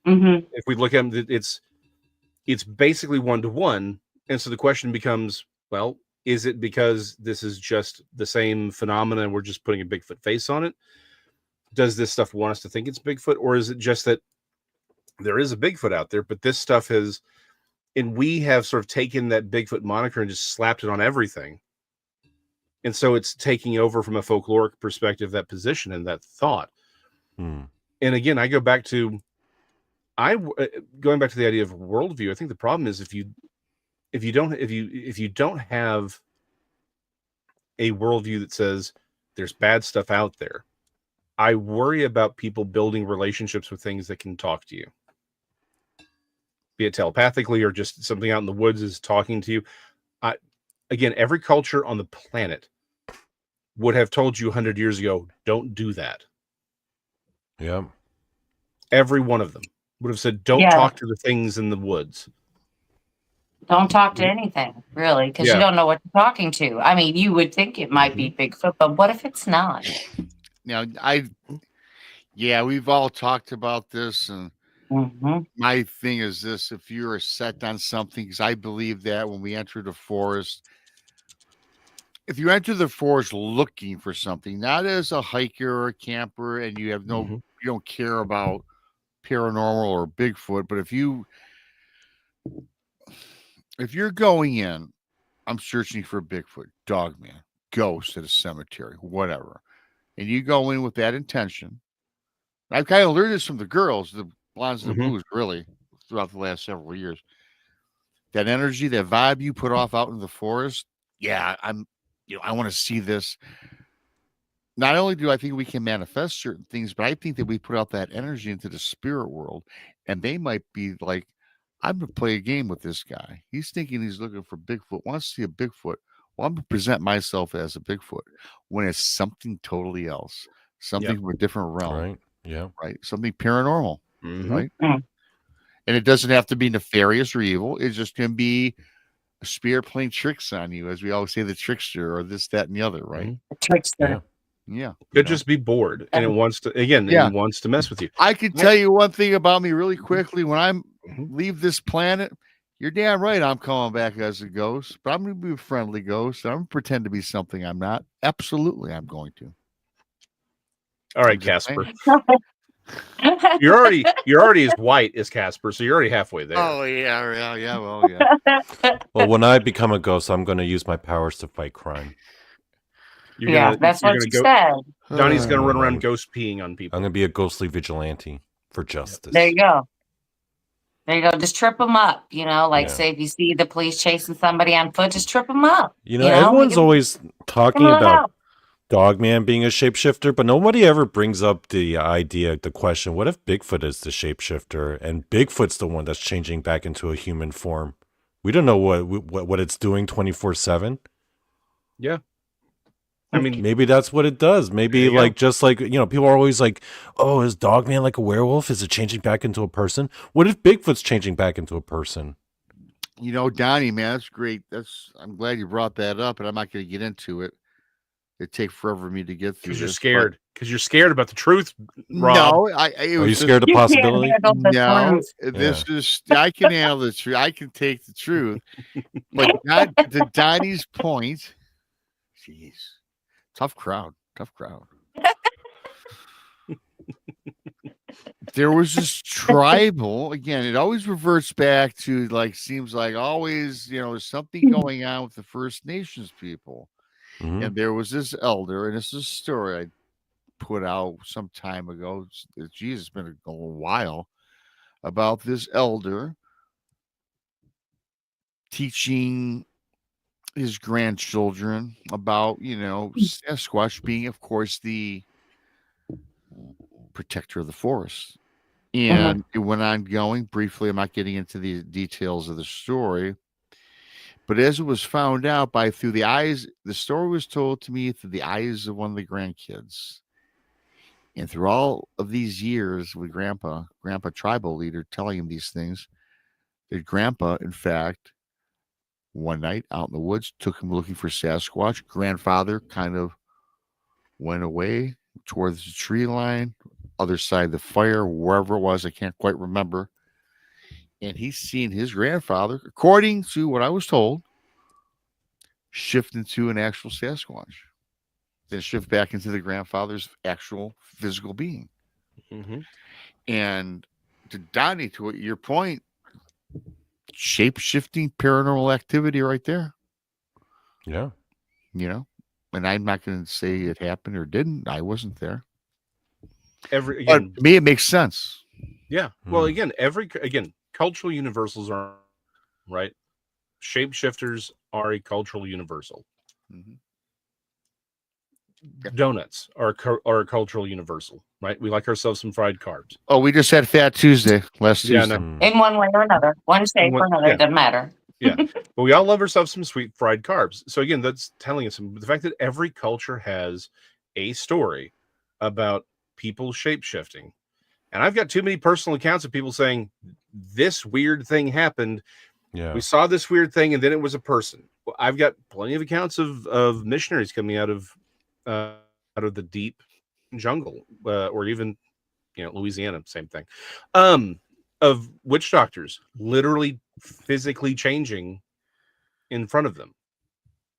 Speaker 5: If we look at them, it's basically 1-to-1, and so the question becomes, well, is it because this is just the same phenomenon and we're just putting a Bigfoot face on it? Does this stuff want us to think it's Bigfoot, or is it just that there is a Bigfoot out there, but this stuff and we have sort of taken that Bigfoot moniker and just slapped it on everything. And so it's taking over from a folkloric perspective, that position and that thought. And again, I go back to, going back to the idea of worldview. I think the problem is if you don't have a worldview that says there's bad stuff out there, I worry about people building relationships with things that can talk to you, be it telepathically or just something out in the woods is talking to you. Again, every culture on the planet would have told you 100 years ago, don't do that.
Speaker 4: Yeah.
Speaker 5: Every one of them would have said, don't talk to the things in the woods.
Speaker 3: Don't talk to anything, really, because you don't know what you're talking to. I mean, you would think it might be Bigfoot, but what if it's not?
Speaker 6: Now, we've all talked about this, and my thing is this: if you're set on something, because I believe that when we enter the forest, if you enter the forest looking for something, not as a hiker or a camper, and you have you don't care about paranormal or Bigfoot, but if you're going in, I'm searching for Bigfoot, Dogman, ghost at a cemetery, whatever, and you go in with that intention. I've kind of learned this from the girls, the blondes and the blues, really, throughout the last several years. That energy, that vibe you put off out in the forest, I want to see this. Not only do I think we can manifest certain things, but I think that we put out that energy into the spirit world, and they might be like, I'm going to play a game with this guy. He's thinking he's looking for Bigfoot, wants to see a Bigfoot. Well, I'm going to present myself as a Bigfoot when it's something totally else, something from a different realm.
Speaker 4: Right. Yeah.
Speaker 6: Right. Something paranormal. Right. And it doesn't have to be nefarious or evil. It just can be a spirit playing tricks on you, as we always say, the trickster or this, that, and the other. Right.
Speaker 3: The trickster.
Speaker 6: Yeah.
Speaker 5: Could just be bored and it wants to, it wants to mess with you.
Speaker 6: I can tell you one thing about me really quickly. When I leave this planet, you're damn right I'm coming back as a ghost, but I'm going to be a friendly ghost. I'm going to pretend to be something I'm not. Absolutely, I'm going to.
Speaker 5: All right, Casper. You're already as white as Casper, so you're already halfway there.
Speaker 6: Oh, yeah. Well, yeah.
Speaker 4: Well, when I become a ghost, I'm going to use my powers to fight crime.
Speaker 3: That's what you said.
Speaker 5: Donnie's going to run around ghost peeing on people.
Speaker 4: I'm going to be a ghostly vigilante for justice.
Speaker 3: There you go. Just trip them up. Say if you see the police chasing somebody on foot, just trip them up.
Speaker 4: Everyone's always talking about Dogman being a shapeshifter, but nobody ever brings up the question, what if Bigfoot is the shapeshifter and Bigfoot's the one that's changing back into a human form? We don't know what it's doing 24/7.
Speaker 5: Yeah. I mean,
Speaker 4: maybe that's what it does. Maybe people are always like, oh, is Dogman like a werewolf? Is it changing back into a person? What if Bigfoot's changing back into a person?
Speaker 6: Donnie, man, that's great. I'm glad you brought that up, and I'm not going to get into it. It'd take forever for me to get through.
Speaker 5: Because you're scared. Because you're scared about the truth, Rob.
Speaker 6: No,
Speaker 4: are you scared of the possibility?
Speaker 6: No, this is. I can handle the truth. I can take the truth, but not to Donnie's point. Jeez, tough crowd. There was this tribal. Again, it always reverts back to seems like always. There's something going on with the First Nations people. And there was this elder, and this is a story I put out some time ago. It's been a little while, about this elder teaching his grandchildren about, Sasquatch being, of course, the protector of the forest. And it went on going briefly. I'm not getting into the details of the story. But as it was found out through the eyes, the story was told to me through the eyes of one of the grandkids. And through all of these years with Grandpa tribal leader telling him these things, that Grandpa, in fact, one night out in the woods, took him looking for Sasquatch. Grandfather kind of went away towards the tree line, other side of the fire, wherever it was, I can't quite remember. And he's seen his grandfather, according to what I was told, shift into an actual Sasquatch. Then shift back into the grandfather's actual physical being. And to Donnie, to your point, shape-shifting paranormal activity right there.
Speaker 4: Yeah.
Speaker 6: And I'm not going to say it happened or didn't. I wasn't there.
Speaker 5: But
Speaker 6: to me, it makes sense.
Speaker 5: Yeah. Well, again, cultural universals are right. Shapeshifters are a cultural universal. donuts are a cultural universal, right? We like ourselves some fried carbs.
Speaker 6: Oh, we just had Fat Tuesday last Tuesday.
Speaker 4: Mm.
Speaker 3: In one way or another, one shape or another, it doesn't matter.
Speaker 5: Yeah, but we all love ourselves some sweet fried carbs. So again, that's telling us the fact that every culture has a story about people shape-shifting. And I've got too many personal accounts of people saying this weird thing happened.
Speaker 4: Yeah.
Speaker 5: We saw this weird thing, and then it was a person. Well, I've got plenty of accounts of missionaries coming out of the deep jungle, or even Louisiana, same thing. Of witch doctors literally physically changing in front of them.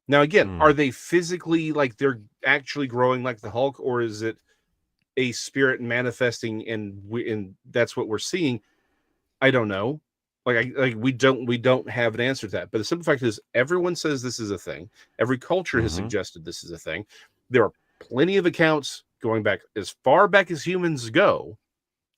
Speaker 5: Now, again, are they physically like they're actually growing like the Hulk, or is it a spirit manifesting and that's what we're seeing? I don't know. We don't have an answer to that. But the simple fact is, everyone says this is a thing. Every culture has suggested this is a thing. There are plenty of accounts going back as far back as humans go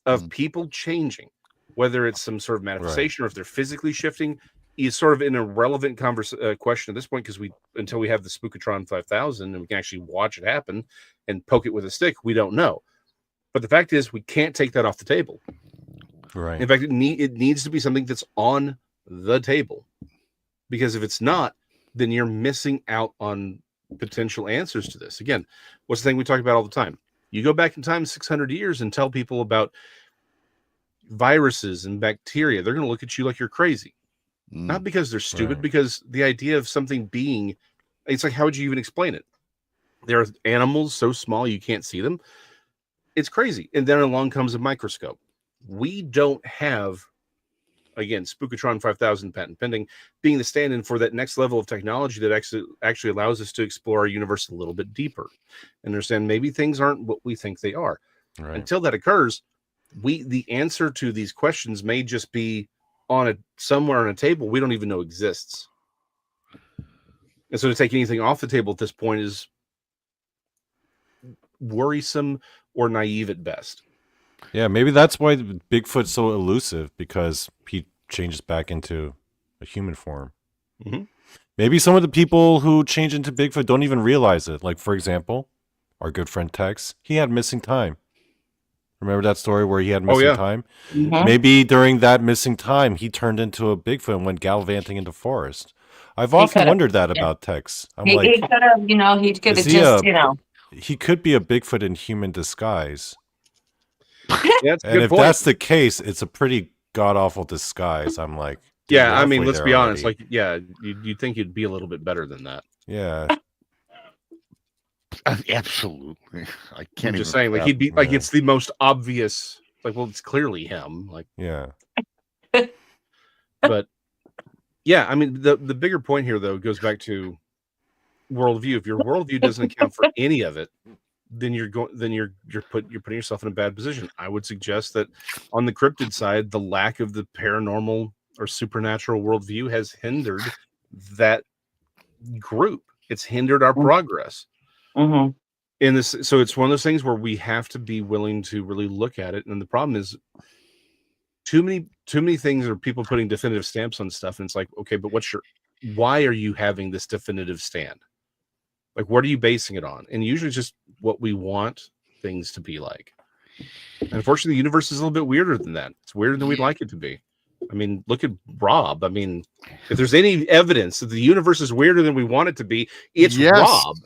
Speaker 5: of people changing, whether it's some sort of manifestation or if they're physically shifting is sort of an irrelevant question at this point, because until we have the Spookatron 5000 and we can actually watch it happen and poke it with a stick, we don't know. But the fact is, we can't take that off the table.
Speaker 4: Right.
Speaker 5: In fact, it needs to be something that's on the table, because if it's not, then you're missing out on potential answers to this. Again, what's the thing we talk about all the time? You go back in time 600 years and tell people about viruses and bacteria, they're going to look at you like you're crazy. Not because they're stupid, because the idea of something being, it's like, how would you even explain it? There are animals so small you can't see them. It's crazy. And then along comes a microscope. We don't have, again, Spookatron 5000 patent pending, being the stand-in for that next level of technology that actually allows us to explore our universe a little bit deeper and understand maybe things aren't what we think they are. Right. Until that occurs, the answer to these questions may just be somewhere on a table we don't even know exists. And so to take anything off the table at this point is worrisome or naive at best.
Speaker 4: Yeah, maybe that's why Bigfoot's so elusive, because he changes back into a human form. Maybe some of the people who change into Bigfoot don't even realize it. Like, for example, our good friend Tex, he had missing time. Remember that story where he had missing time? Maybe during that missing time, he turned into a Bigfoot and went gallivanting into forest. I've often wondered that about Tex.
Speaker 3: He could have, he could have just,
Speaker 4: He could be a Bigfoot in human disguise.
Speaker 5: Yeah,
Speaker 4: and if that's the case, it's a pretty god-awful disguise. I'm like,
Speaker 5: yeah, I mean, let's be honest. Like, yeah, you'd think you'd be a little bit better than that.
Speaker 4: Yeah.
Speaker 6: Absolutely. I can't
Speaker 5: I'm just saying, like, he'd be like, it's the most obvious, like, well, it's clearly him. Like,
Speaker 4: yeah.
Speaker 5: But yeah, I mean, the bigger point here, though, goes back to worldview. If your worldview doesn't account for any of it, then you're putting yourself in a bad position. I would suggest that on the cryptid side, the lack of the paranormal or supernatural worldview has hindered that group. It's hindered our progress. In this, so it's one of those things where we have to be willing to really look at it. And the problem is, too many things are people putting definitive stamps on stuff, and it's like, okay, but why are you having this definitive stand? Like, what are you basing it on? And usually it's just what we want things to be like. And unfortunately, the universe is a little bit weirder than that. It's weirder than we'd like it to be. I mean, look at Rob. I mean, if there's any evidence that the universe is weirder than we want it to be, it's Rob.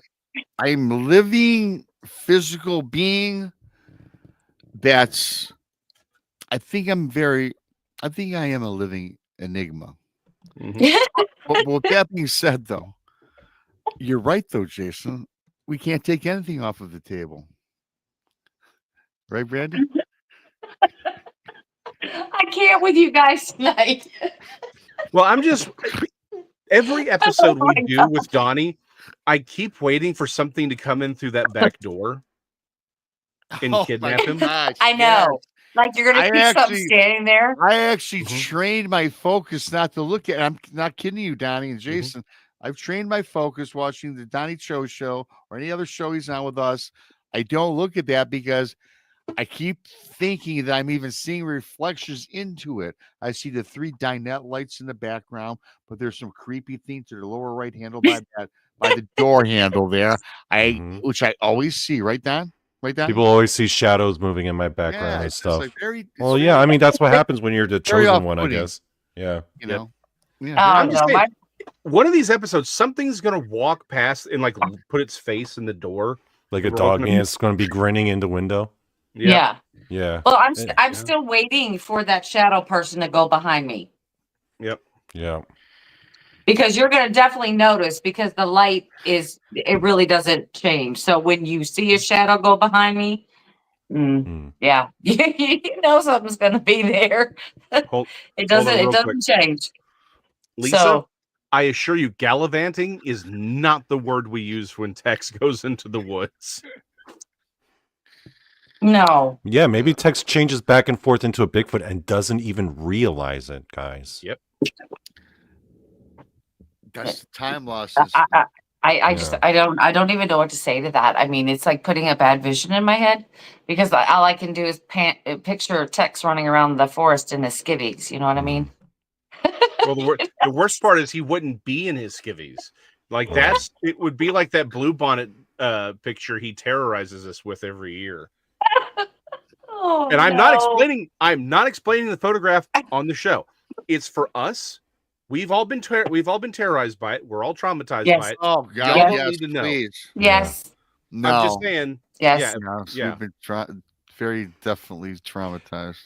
Speaker 6: I'm a living physical being. I think I am a living enigma. But with that being said, though, you're right, though, Jason. We can't take anything off of the table. Right, Brandy?
Speaker 3: I can't with you guys tonight.
Speaker 5: Well, every episode we do with Donny, I keep waiting for something to come in through that back door and kidnap him.
Speaker 6: Gosh,
Speaker 3: I know. Like, you're going to keep something standing there.
Speaker 6: I actually trained my focus not to look at it. I'm not kidding you, Donny and Jason. I've trained my focus watching the Donny show or any other show he's on with us. I don't look at that because I keep thinking that I'm even seeing reflections into it. I see the 3 dinette lights in the background, but there's some creepy thing to the lower right handle by by the door handle there.
Speaker 4: Mhm.
Speaker 6: Which I always see, right, Don? Right, Don?
Speaker 4: People always see shadows moving in my background
Speaker 6: Yeah,
Speaker 4: and
Speaker 6: it's just
Speaker 4: stuff.
Speaker 6: like
Speaker 4: Well, yeah, I mean that's what happens when you're the
Speaker 6: very
Speaker 4: chosen one, I
Speaker 6: off-putting.
Speaker 4: guess. Yeah.
Speaker 6: You know. Yeah.
Speaker 3: Oh
Speaker 5: I'm just
Speaker 3: no,
Speaker 5: saying, one of these episodes, something's gonna walk past and like put its face in the door.
Speaker 4: Like a
Speaker 5: We're
Speaker 4: dog
Speaker 5: opening-
Speaker 4: is going to be grinning in the window.
Speaker 3: yeah.
Speaker 4: Yeah.
Speaker 3: Well, I'm
Speaker 4: Yeah.
Speaker 3: still waiting for that shadow person to go behind me.
Speaker 5: Yep.
Speaker 4: Yeah.
Speaker 3: Because you're going to definitely notice, because the light it really doesn't change. So when you see a shadow go behind me, yeah, you know something's going to be there.
Speaker 5: Hold
Speaker 3: It
Speaker 5: on
Speaker 3: doesn't
Speaker 5: real quick.
Speaker 3: change.
Speaker 5: Lisa,
Speaker 3: So
Speaker 5: I assure you, gallivanting is not the word we use when Tex goes into the woods.
Speaker 3: no.
Speaker 4: Yeah, maybe Tex changes back and forth into a Bigfoot and doesn't even realize it, guys.
Speaker 5: Yep.
Speaker 6: That's the time losses.
Speaker 3: I don't even know what to say to that. I mean, it's like putting a bad vision in my head, because all I can do is picture Tex running around the forest in his skivvies. You know what I mean?
Speaker 5: Well, the worst part is he wouldn't be in his skivvies. Like it would be like that Bluebonnet picture he terrorizes us with every year.
Speaker 3: Oh,
Speaker 5: And I'm not explaining the photograph on the show. It's for us. We've all been terrorized by it. We're all traumatized by it.
Speaker 6: Oh God,
Speaker 5: Y'all don't
Speaker 6: yes,
Speaker 5: need to know.
Speaker 6: please.
Speaker 3: Yes.
Speaker 6: No.
Speaker 5: I'm just saying.
Speaker 3: Yes.
Speaker 5: Yeah.
Speaker 6: We've been very definitely traumatized.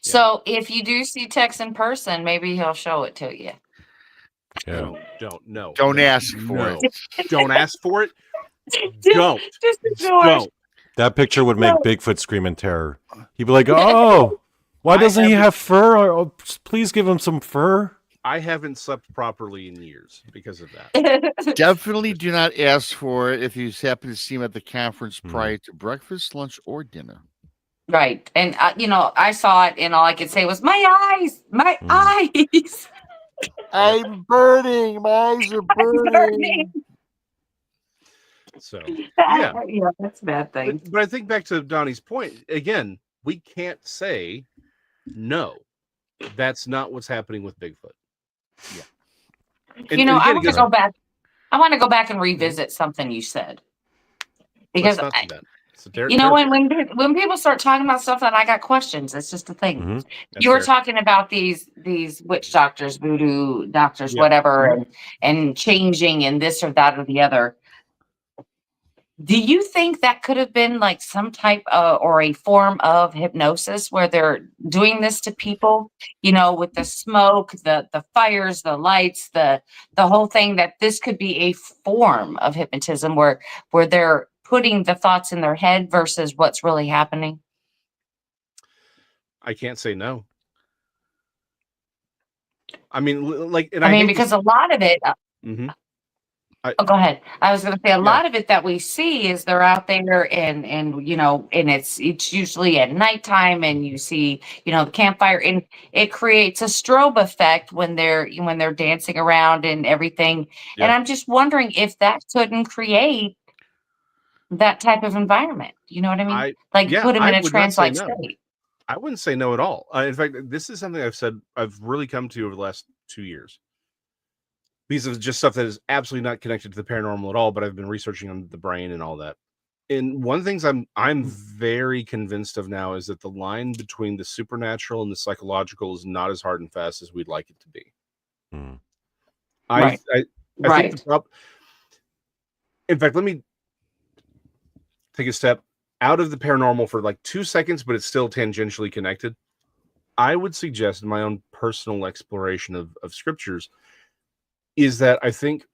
Speaker 3: So if you do see Tex in person, maybe he'll show it to you.
Speaker 4: Yeah.
Speaker 6: Don't ask for it.
Speaker 5: Don't ask for it. Don't.
Speaker 3: Just ignore it.
Speaker 5: Don't.
Speaker 4: That picture would make Bigfoot scream in terror. He'd be like, "Oh, why doesn't he have fur? Oh, please give him some fur."
Speaker 5: I haven't slept properly in years because of that.
Speaker 6: Definitely do not ask for it if you happen to see him at the conference prior to breakfast, lunch, or dinner.
Speaker 3: Right. And, I saw it, and all I could say was, my eyes, my eyes.
Speaker 6: I'm burning. My eyes are burning.
Speaker 5: So,
Speaker 3: yeah, that's a bad thing.
Speaker 5: But I think back to Donnie's point, again, we can't say, no, that's not what's happening with Bigfoot. Yeah.
Speaker 3: And, I want to go back. I want to go back and revisit something you said. Because when people start talking about stuff that I got questions, it's just a thing. You were talking about these witch doctors, voodoo doctors, whatever, and changing and this or that or the other. Do you think that could have been like some type of, or a form of hypnosis where they're doing this to people, with the smoke, the fires, the lights, the whole thing, that this could be a form of hypnotism where they're putting the thoughts in their head versus what's really happening?
Speaker 5: I can't say no. I mean,
Speaker 3: because a lot of it. Go ahead. I was going to say a lot of it that we see is they're out there and and it's usually at nighttime, and you see the campfire, and it creates a strobe effect when they're dancing around and everything. And I'm just wondering if that couldn't create that type of environment. You know what I mean? Put them in a trance-like state.
Speaker 5: I wouldn't say no at all. In fact, this is something I've really come to over the last 2 years. These are just stuff that is absolutely not connected to the paranormal at all, but I've been researching on the brain and all that. And one of the things I'm very convinced of now is that the line between the supernatural and the psychological is not as hard and fast as we'd like it to be. I think the problem. In fact, let me take a step out of the paranormal for like 2 seconds, but it's still tangentially connected. I would suggest, in my own personal exploration of scriptures, is that I think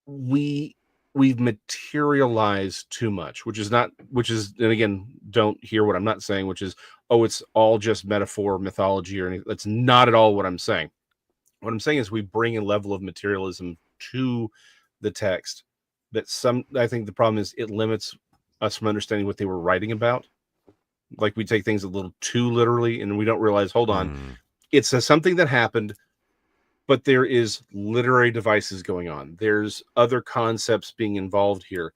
Speaker 5: we've materialized too much, which is, and again, don't hear what I'm not saying, which is, it's all just metaphor, mythology, or anything. That's not at all what I'm saying. What I'm saying is we bring a level of materialism to the text that I think the problem is it limits us from understanding what they were writing about. Like, we take things a little too literally, and we don't realize, hold on, it's something that happened, but there is literary devices going on. There's other concepts being involved here.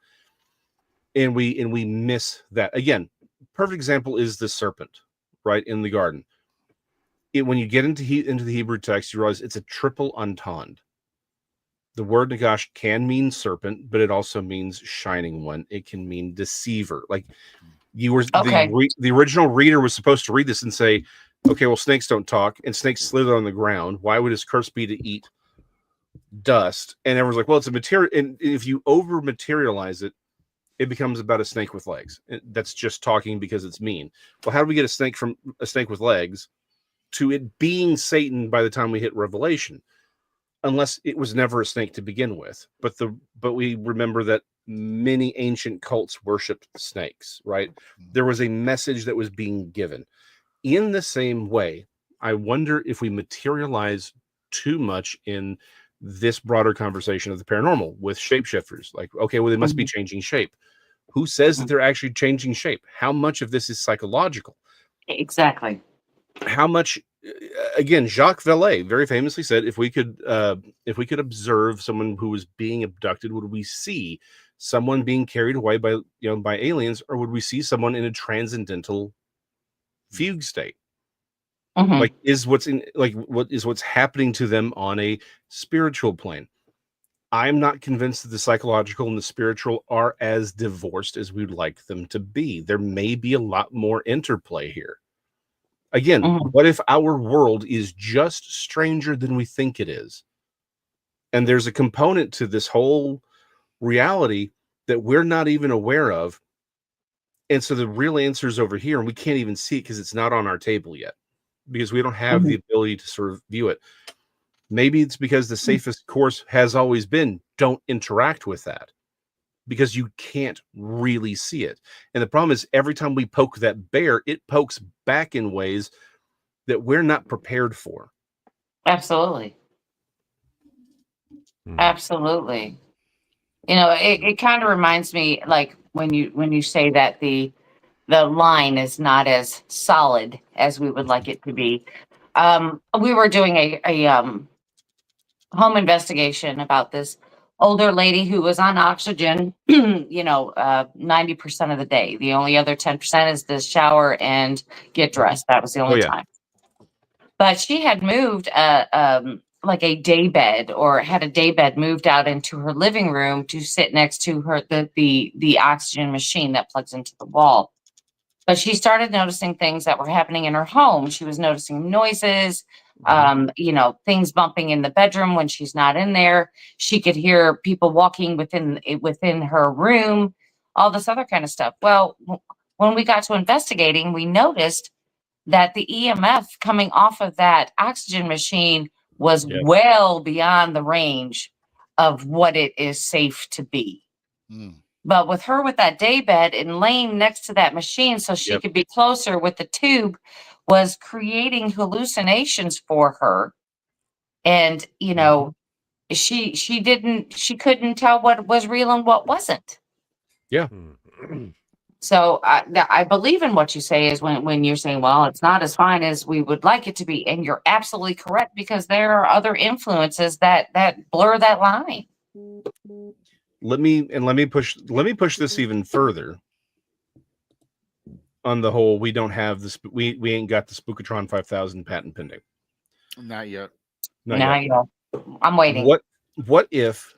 Speaker 5: And we miss that. Again, perfect example is the serpent, right, in the garden. When you get into the Hebrew text, you realize it's a triple entendre. The word Nagash can mean serpent, but it also means shining one. It can mean deceiver. Like you were, the original reader was supposed to read this and say, okay, well, snakes don't talk and snakes slither on the ground. Why would his curse be to eat dust? And everyone's like, well, it's a material. And if you over materialize it, it becomes about a snake with legs. That's just talking because it's mean. Well, how do we get a snake from a snake with legs to it being Satan by the time we hit Revelation? Unless it was never a snake to begin with. But we remember that many ancient cults worshipped snakes, right? There was a message that was being given. In the same way, I wonder if we materialize too much in this broader conversation of the paranormal with shapeshifters. Like, okay, well, they must be changing shape. Who says that they're actually changing shape? How much of this is psychological?
Speaker 3: Exactly.
Speaker 5: How much? Again, Jacques Vallée very famously said, if we could observe someone who was being abducted, would we see someone being carried away by aliens, or would we see someone in a transcendental fugue state? Like, what is what's happening to them on a spiritual plane? I'm not convinced that the psychological and the spiritual are as divorced as we'd like them to be. There may be a lot more interplay here. Again, what if our world is just stranger than we think it is? And there's a component to this whole reality that we're not even aware of. And so the real answer is over here, and we can't even see it because it's not on our table yet, because we don't have the ability to sort of view it. Maybe it's because the safest course has always been don't interact with that, because you can't really see it. And the problem is every time we poke that bear, it pokes back in ways that we're not prepared for.
Speaker 3: Absolutely. Absolutely. You know, it kind of reminds me, like when you say that the line is not as solid as we would like it to be. We were doing a home investigation about this older lady who was on oxygen, 90% of the day. The only other 10% is to shower and get dressed. That was the only time. But she had moved like a day bed, or had a day bed moved out into her living room to sit next to her the oxygen machine that plugs into the wall. But she started noticing things that were happening in her home. She was noticing noises, things bumping in the bedroom when she's not in there. She could hear people walking within her room, all this other kind of stuff. Well, when we got to investigating, we noticed that the EMF coming off of that oxygen machine was well beyond the range of what it is safe to be. But with her with that day bed and laying next to that machine so she could be closer with the tube, was creating hallucinations for her. And, she couldn't tell what was real and what wasn't.
Speaker 5: Yeah.
Speaker 3: So I believe in what you say is when you're saying, well, it's not as fine as we would like it to be. And you're absolutely correct, because there are other influences that blur that line.
Speaker 5: Let me push this even further on the whole. We don't have this. We ain't got the Spookatron 5000 patent pending.
Speaker 6: Not yet.
Speaker 3: Not yet. I'm waiting.
Speaker 5: What if,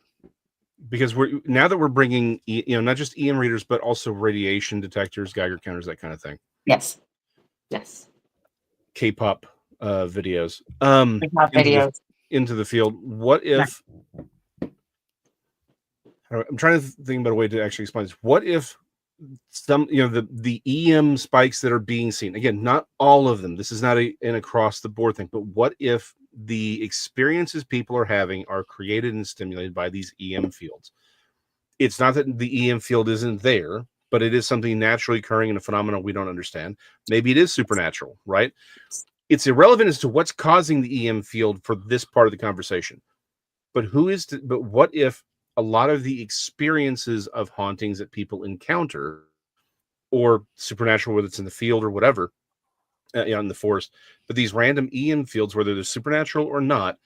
Speaker 5: because now that we're bringing not just EM readers but also radiation detectors, Geiger counters, that kind of thing.
Speaker 3: Yes.
Speaker 5: K-pop videos.
Speaker 3: K-pop videos
Speaker 5: into the field. What if? I'm trying to think about a way to actually explain this. What if some, the EM spikes that are being seen, again, not all of them, this is not an across the board thing, but what if the experiences people are having are created and stimulated by these EM fields? It's not that the EM field isn't there, but it is something naturally occurring in a phenomenon we don't understand. Maybe it is supernatural, right? It's irrelevant as to what's causing the EM field for this part of the conversation. But what if a lot of the experiences of hauntings that people encounter, or supernatural, whether it's in the field or whatever, in the forest, but these random EM fields, whether they're supernatural or not,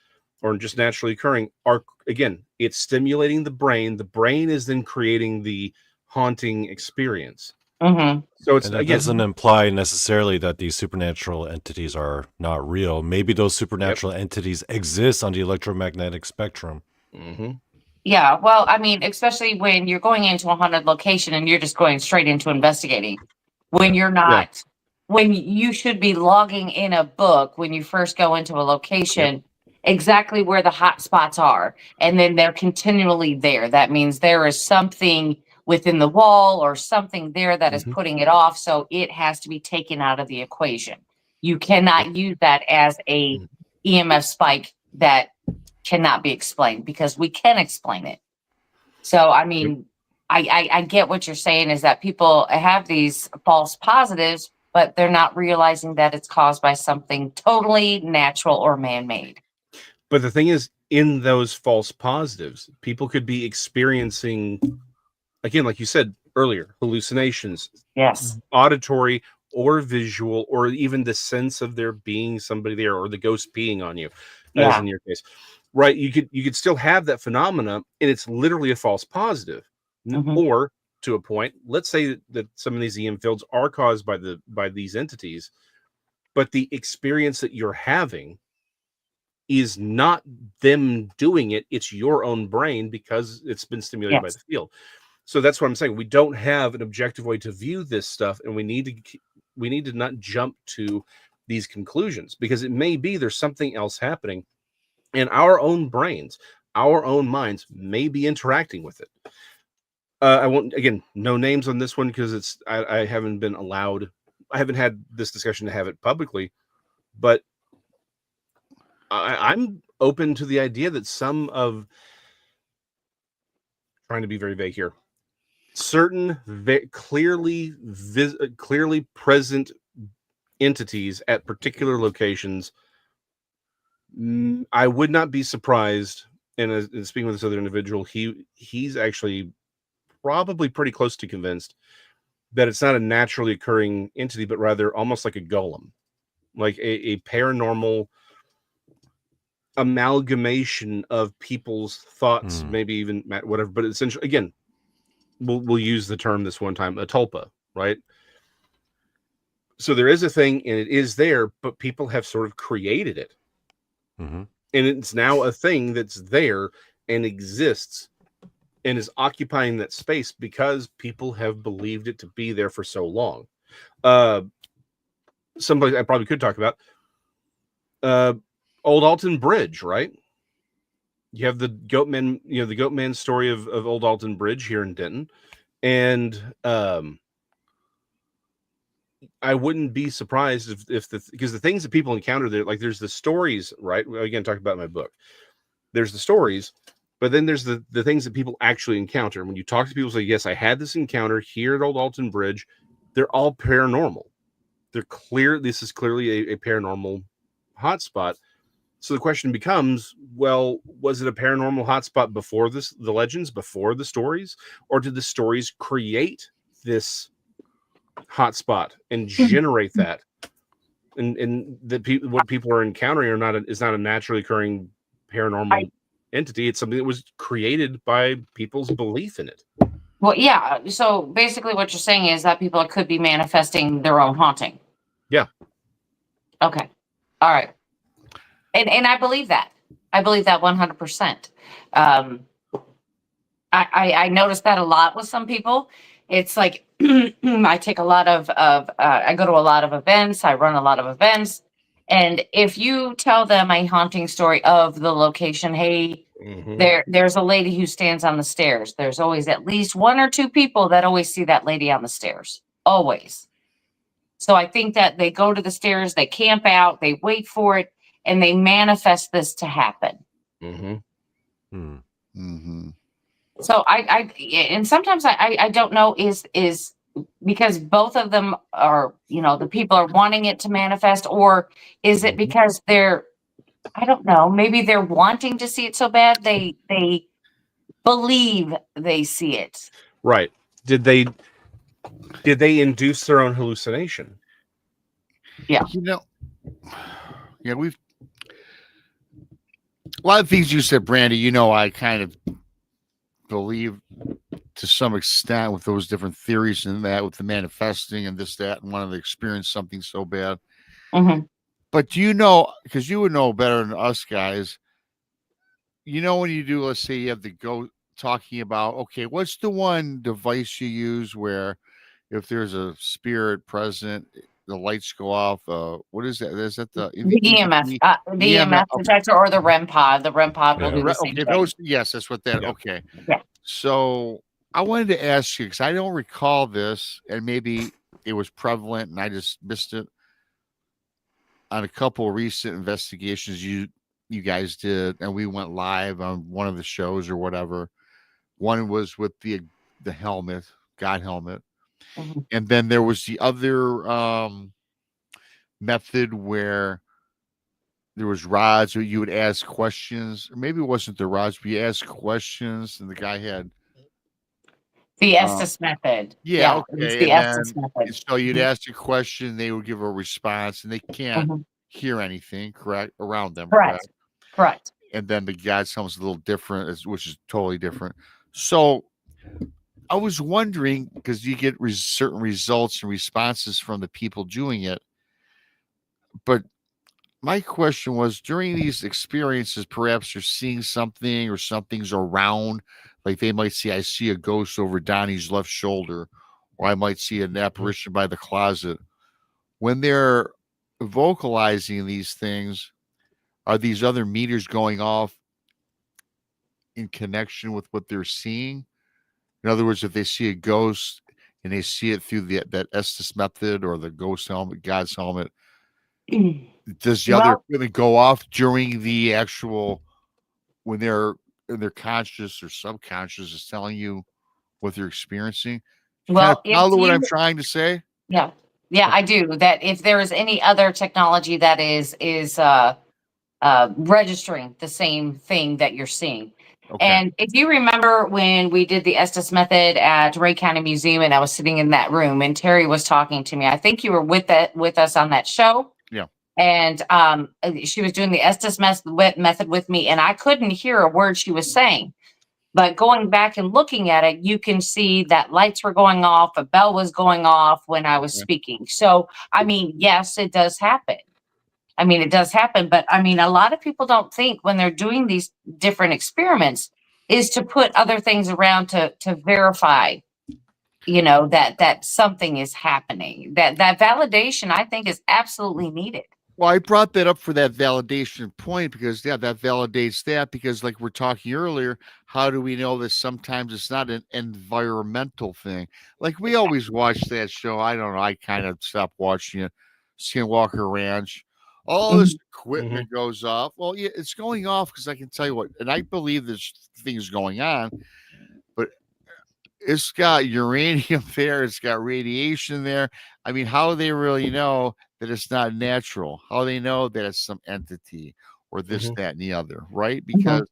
Speaker 5: or just naturally occurring, are, again, it's stimulating the brain. The brain is then creating the haunting experience. So it's,
Speaker 4: it doesn't imply necessarily that these supernatural entities are not real. Maybe those supernatural entities exist on the electromagnetic spectrum.
Speaker 5: Mm-hmm.
Speaker 3: Yeah, well, I mean, especially when you're going into a haunted location and you're just going straight into investigating. When you're not, when you should be logging in a book when you first go into a location, exactly where the hot spots are, and then they're continually there. That means there is something within the wall or something there that is putting it off, so it has to be taken out of the equation. You cannot use that as a EMF spike that cannot be explained, because we can explain it. So, I mean, I get what you're saying, is that people have these false positives, but they're not realizing that it's caused by something totally natural or man-made.
Speaker 5: But the thing is, in those false positives, people could be experiencing, again, like you said earlier, hallucinations,
Speaker 3: Yes,
Speaker 5: auditory or visual, or even the sense of there being somebody there, or the ghost peeing on you, as in your case. Right, you could still have that phenomena, and it's literally a false positive. Or, to a point, let's say that some of these EM fields are caused by these entities, but the experience that you're having is not them doing it; it's your own brain, because it's been stimulated by the field. So that's what I'm saying. We don't have an objective way to view this stuff, and we need to not jump to these conclusions, because it may be there's something else happening. And our own brains, our own minds may be interacting with it. I won't, again, no names on this one, because I haven't been allowed. I haven't had this discussion to have it publicly, but I'm open to the idea that some of, trying to be very vague here, certain clearly present entities at particular locations, I would not be surprised. And speaking with this other individual, he's actually probably pretty close to convinced that it's not a naturally occurring entity, but rather almost like a golem, like a paranormal amalgamation of people's thoughts, maybe even whatever. But essentially, again, we'll use the term this one time, a tulpa, right? So there is a thing, and it is there, but people have sort of created it. And it's now a thing that's there and exists and is occupying that space because people have believed it to be there for so long. Somebody I probably could talk about, Old Alton Bridge, right? You have the Goatman, the Goatman story of Old Alton Bridge here in Denton. And I wouldn't be surprised if because the things that people encounter there, like there's the stories, right? Again, talking about my book, there's the stories, but then there's the things that people actually encounter. When you talk to people, say, yes, I had this encounter here at Old Alton Bridge. They're all paranormal. They're clear. This is clearly a paranormal hotspot. So the question becomes, well, was it a paranormal hotspot before the legends, before the stories, or did the stories create this hotspot and generate that? And what people are encountering is not a naturally occurring paranormal entity. It's something that was created by people's belief in it.
Speaker 3: Well, yeah. So basically what you're saying is that people could be manifesting their own haunting.
Speaker 5: Yeah.
Speaker 3: Okay. All right. And I believe that. I believe that 100%. I noticed that a lot with some people. It's like I take a lot of I go to a lot of events. I run a lot of events. And if you tell them a haunting story of the location, hey, there's a lady who stands on the stairs. There's always at least one or two people that always see that lady on the stairs. Always. So I think that they go to the stairs, they camp out, they wait for it, and they manifest this to happen. So and sometimes I don't know is because both of them are, the people are wanting it to manifest, or is it because they're, I don't know, maybe they're wanting to see it so bad they believe they see it. Right.
Speaker 5: Did they induce their own hallucination?
Speaker 3: Yeah.
Speaker 6: We've a lot of things you said, Brandy, I kind of believe to some extent with those different theories and that, with the manifesting and this, that, and wanting to experience something so bad. But do you know, because you would know better than us guys, you know, when you do, let's say you have to go talking about, okay, what's the one device you use where if there's a spirit present, the lights go off? What is that? Is that the
Speaker 3: EMF, the
Speaker 6: EMF?
Speaker 3: EMF detector or the REM pod. The REM pod will
Speaker 4: Yeah.
Speaker 3: do the same
Speaker 6: Okay,
Speaker 3: thing.
Speaker 6: those. Yes, that's what that.
Speaker 5: Yeah.
Speaker 6: Okay.
Speaker 3: Yeah.
Speaker 6: So I wanted to ask you because I don't recall this, and maybe it was prevalent and I just missed it on a couple of recent investigations you guys did, and we went live on one of the shows or whatever. One was with the helmet, God helmet,
Speaker 3: Mhm.
Speaker 6: and then there was the other method where there was rods, or you would ask questions, or maybe it wasn't the rods, but you asked questions, and the guy had
Speaker 3: The Estes method.
Speaker 6: yeah,
Speaker 3: It's
Speaker 6: okay,
Speaker 3: the
Speaker 6: and
Speaker 3: Estes
Speaker 6: then
Speaker 3: method.
Speaker 6: so you'd
Speaker 3: Mhm.
Speaker 6: ask a question, they would give a response, and they can't
Speaker 3: Mhm.
Speaker 6: hear anything, correct, around them,
Speaker 3: Correct. Correct.
Speaker 6: and then the God sounds a little different, which is totally different. So I was wondering because you get certain results and responses from the people doing it, but my question was during these experiences, perhaps you're seeing something or something's around, like they might see, I see a ghost over Donnie's left shoulder, or I might see an apparition by the closet. When they're vocalizing these things, are these other meters going off in connection with what they're seeing? In other words, if they see a ghost and they see it through that Estes method or the ghost helmet, God's helmet, does the other
Speaker 3: Well,
Speaker 6: equipment go off during the actual when they're conscious or subconscious is telling you what they're experiencing? You kind of
Speaker 3: well, if
Speaker 6: follow what I'm
Speaker 3: you,
Speaker 6: trying to say?
Speaker 3: yeah, yeah, I do. That if there is any other technology that is registering the same thing that you're seeing.
Speaker 6: Okay.
Speaker 3: And if you remember when we did the Estes method at Ray County Museum, and I was sitting in that room, and Terry was talking to me. I think you were with us on that show.
Speaker 6: Yeah.
Speaker 3: And she was doing the Estes method with me, and I couldn't hear a word she was saying. But going back and looking at it, you can see that lights were going off, a bell was going off when I was
Speaker 6: Okay.
Speaker 3: speaking. So, I mean, yes, it does happen. I mean, it does happen, but I mean, a lot of people don't think when they're doing these different experiments is to put other things around to verify, that something is happening. That validation, I think, is absolutely needed.
Speaker 6: Well, I brought that up for that validation point because, that validates that because, like we're talking earlier, how do we know that sometimes it's not an environmental thing? Like we always watch that show. I don't know. I kind of stopped watching it. Skinwalker Ranch. All this equipment goes off. Well, yeah, it's going off because I can tell you what, and I believe there's things going on, but it's got uranium there. It's got radiation there. I mean, how do they really know that it's not natural? How do they know that it's some entity or this, that, and the other, right? Because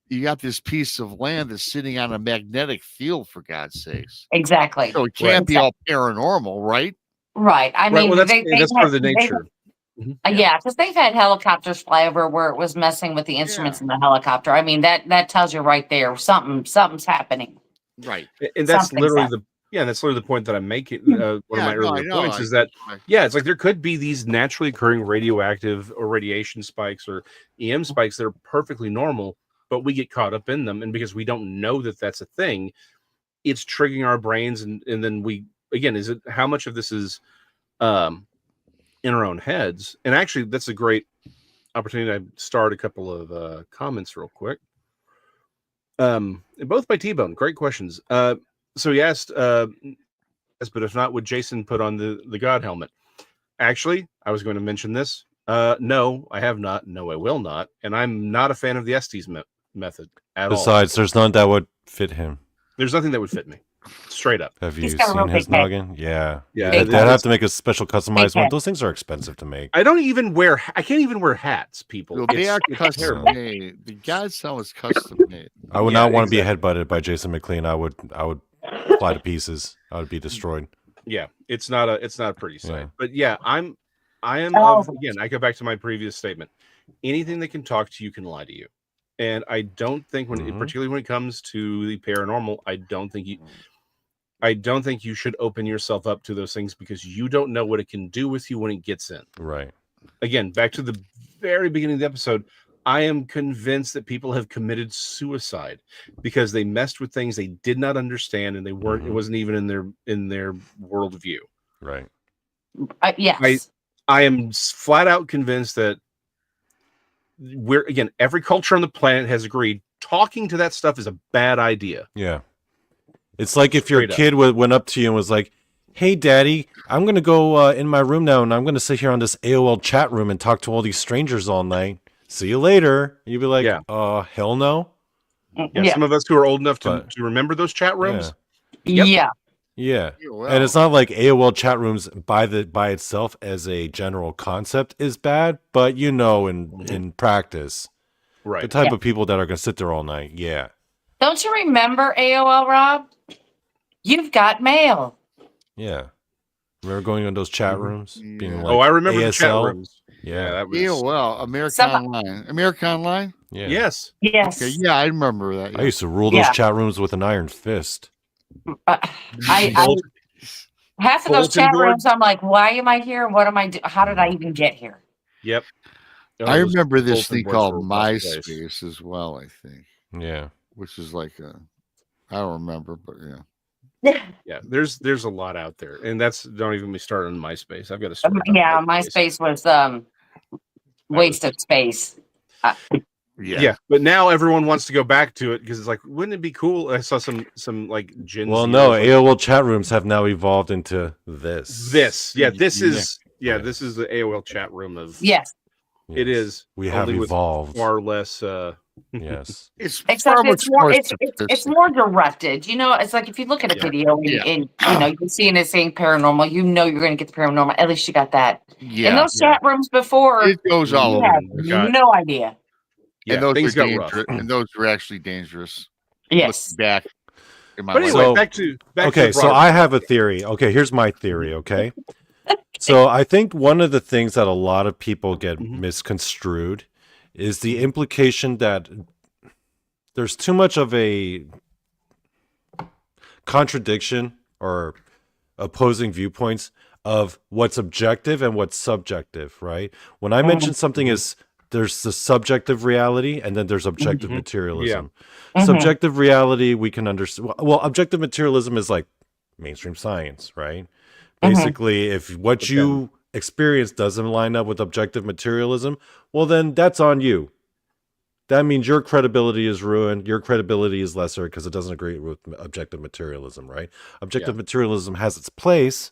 Speaker 6: you got this piece of land that's sitting on a magnetic field, for God's sakes.
Speaker 3: Exactly.
Speaker 6: So it can't be all paranormal, right?
Speaker 3: Right. I mean,
Speaker 5: well, that's part of the nature.
Speaker 3: Yeah, because they've had helicopters fly over where it was messing with the instruments in the helicopter. I mean, that tells you right there something's happening.
Speaker 6: Right.
Speaker 5: And that's literally the point that I'm making. One of my earlier points is that, it's like there could be these naturally occurring radioactive or radiation spikes or EM spikes that are perfectly normal, but we get caught up in them. And because we don't know that that's a thing, it's triggering our brains. And then how much of this is in our own heads? And actually, that's a great opportunity to start a couple of comments real quick. Both by T-Bone, great questions. So he asked, yes, but if not, would Jason put on the God helmet? Actually, I was going to mention this. No, I have not. No, I will not. And I'm not a fan of the Estes method at all.
Speaker 4: Besides, there's none that would fit him.
Speaker 5: There's nothing that would fit me. Straight up.
Speaker 4: Have you seen his noggin? Yeah.
Speaker 5: Yeah.
Speaker 4: They'd have to make a special customized one. Those things are expensive to make.
Speaker 5: I can't even wear hats, people.
Speaker 6: Well, they are custom made. The God's helmet is custom made.
Speaker 4: I would not want to be headbutted by Jason McLean. I would fly to pieces. I would be destroyed.
Speaker 5: Yeah, it's not a pretty sight.
Speaker 4: Yeah.
Speaker 5: But I am again, I go back to my previous statement. Anything that can talk to you can lie to you. And I don't think particularly when it comes to the paranormal, I don't think you should open yourself up to those things because you don't know what it can do with you when it gets in.
Speaker 4: Right.
Speaker 5: Again, back to the very beginning of the episode, I am convinced that people have committed suicide because they messed with things they did not understand, and they weren't. It wasn't even in their worldview.
Speaker 4: Right.
Speaker 3: Yes.
Speaker 5: I am flat out convinced that every culture on the planet has agreed talking to that stuff is a bad idea.
Speaker 4: Yeah. It's like if your
Speaker 5: Straight up.
Speaker 4: kid went up to you and was like, "Hey, Daddy, I'm going to go in my room now, and I'm going to sit here on this AOL chat room and talk to all these strangers all night. See you later." You'd be like, hell no.
Speaker 5: Yeah, some of us who are old enough to remember those chat rooms.
Speaker 3: Yeah.
Speaker 4: Yeah. And it's not like AOL chat rooms by itself as a general concept is bad, but in practice,
Speaker 5: right,
Speaker 4: the type of people that are going to sit there all night. Yeah.
Speaker 3: Don't you remember AOL, Rob? You've got mail.
Speaker 4: Yeah. Remember going in those chat rooms? Being like,
Speaker 5: I remember
Speaker 4: ASL?
Speaker 5: the chat rooms.
Speaker 4: Yeah.
Speaker 5: That was
Speaker 6: AOL, American Online. American Online?
Speaker 4: Yeah.
Speaker 5: Yes.
Speaker 6: Okay, yeah, I remember that.
Speaker 4: I used to rule those chat rooms with an iron fist.
Speaker 3: Half of those chat rooms, I'm like, why am I here? What am I doing? How did I even get here?
Speaker 5: Yep.
Speaker 6: I remember this thing called MySpace as well, I think.
Speaker 4: Yeah.
Speaker 6: Which is like I don't remember, but yeah.
Speaker 5: Yeah, there's a lot out there. And don't even get me started on MySpace. I've got a story.
Speaker 3: MySpace was waste of space.
Speaker 5: Yeah, but now everyone wants to go back to it because it's like, wouldn't it be cool? I saw some like Gen Z.
Speaker 4: Well, no, AOL chat rooms have now evolved into this.
Speaker 5: This is the AOL chat room of It is.
Speaker 4: We have evolved
Speaker 5: far less.
Speaker 4: Yes,
Speaker 3: it's more directed. It's like if you look at a video and you're seeing it saying paranormal, you're going to get the paranormal. At least you got that.
Speaker 6: Yeah.
Speaker 3: In those chat rooms before,
Speaker 6: it goes all over.
Speaker 3: No idea.
Speaker 6: Yeah, and those were dangerous. And those were actually dangerous.
Speaker 3: Yes.
Speaker 6: Back in my
Speaker 5: life. Anyway, back
Speaker 4: to so I have a theory. Okay, here's my theory. Okay. So I think one of the things that a lot of people get misconstrued is the implication that there's too much of a contradiction or opposing viewpoints of what's objective and what's subjective, right? When I mention something is there's the subjective reality and then there's objective materialism. Yeah. Subjective reality we can understand. Well, objective materialism is like mainstream science, right? Basically, if what you experience doesn't line up with objective materialism, well, then that's on you. That means your credibility is ruined. Your credibility is lesser because it doesn't agree with objective materialism, right? Objective materialism has its place,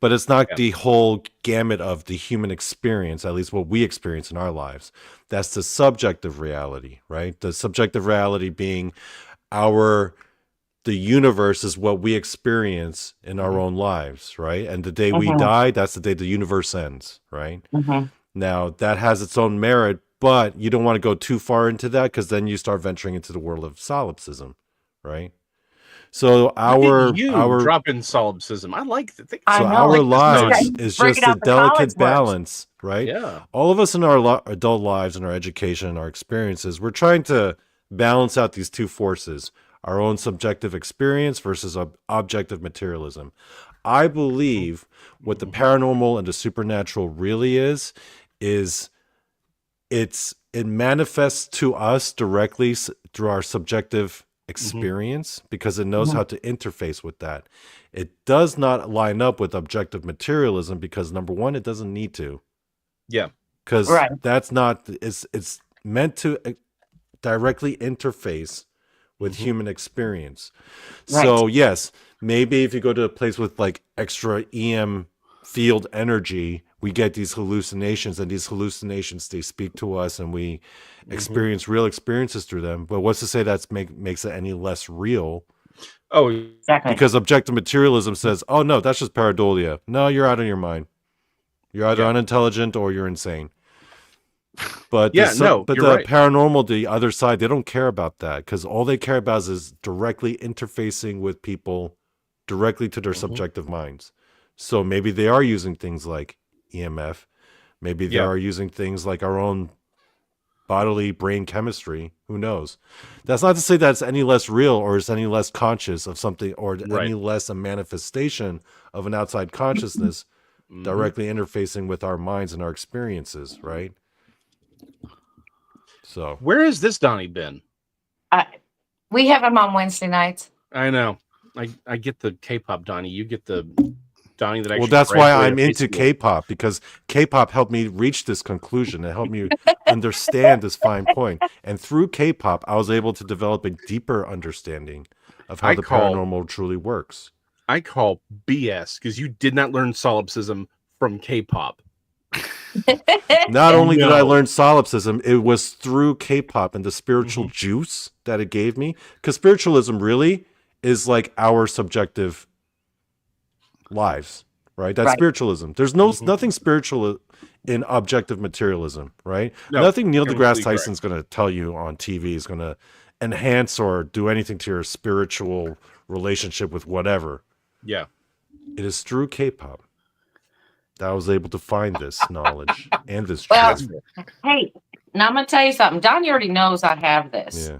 Speaker 4: but it's not the whole gamut of the human experience, at least what we experience in our lives. That's the subjective reality, right? The subjective reality being the universe is what we experience in our own lives, right? And the day we die, that's the day the universe ends, right? Now, that has its own merit, but you don't want to go too far into that because then you start venturing into the world of solipsism, right? So our
Speaker 5: drop in solipsism. I like the thing.
Speaker 4: So our lives is just a delicate balance, right?
Speaker 5: Yeah.
Speaker 4: All of us in our adult lives and our education and our experiences, we're trying to balance out these two forces, our own subjective experience versus objective materialism. I believe what the paranormal and the supernatural really is it manifests to us directly through our subjective experience because it knows how to interface with that. It does not line up with objective materialism because number one, it doesn't need to.
Speaker 5: Yeah.
Speaker 4: Because that's not, it's meant to directly interface with human experience. So yes, maybe if you go to a place with like extra EM field energy, we get these hallucinations, and these hallucinations, they speak to us and we experience real experiences through them. But what's to say that makes it any less real?
Speaker 5: Oh, exactly.
Speaker 4: Because objective materialism says, oh no, that's just pareidolia. No, you're out of your mind. You're either unintelligent or you're insane. But the paranormal, the other side, they don't care about that because all they care about is directly interfacing with people directly to their subjective minds. So maybe they are using things like EMF. Maybe they are using things like our own bodily brain chemistry. Who knows? That's not to say that's any less real or is any less conscious of something or any less a manifestation of an outside consciousness directly interfacing with our minds and our experiences, right? So
Speaker 5: Where has this Donny been?
Speaker 3: We have him on Wednesday nights.
Speaker 5: I know. I get the K-pop Donny. You get the Donny that actually.
Speaker 4: well, that's why I'm
Speaker 5: graduated high
Speaker 4: into
Speaker 5: school.
Speaker 4: K-pop, because K-pop helped me reach this conclusion. It helped me understand this fine point. And through K-pop, I was able to develop a deeper understanding of how the paranormal truly works.
Speaker 5: I call BS because you did not learn solipsism from K-pop.
Speaker 4: Not only did I learn solipsism, it was through K-pop and the spiritual juice that it gave me. Because spiritualism really is like our subjective lives, right? That's spiritualism. There's nothing spiritual in objective materialism, right?
Speaker 5: No,
Speaker 4: Nothing Neil deGrasse Tyson's going to tell you on TV is going to enhance or do anything to your spiritual relationship with whatever.
Speaker 5: Yeah.
Speaker 4: It is through K-pop that I was able to find this knowledge and this
Speaker 3: Well,
Speaker 4: truth.
Speaker 3: hey, now I'm gonna tell you something. Donnie already knows I have this.
Speaker 4: Yeah.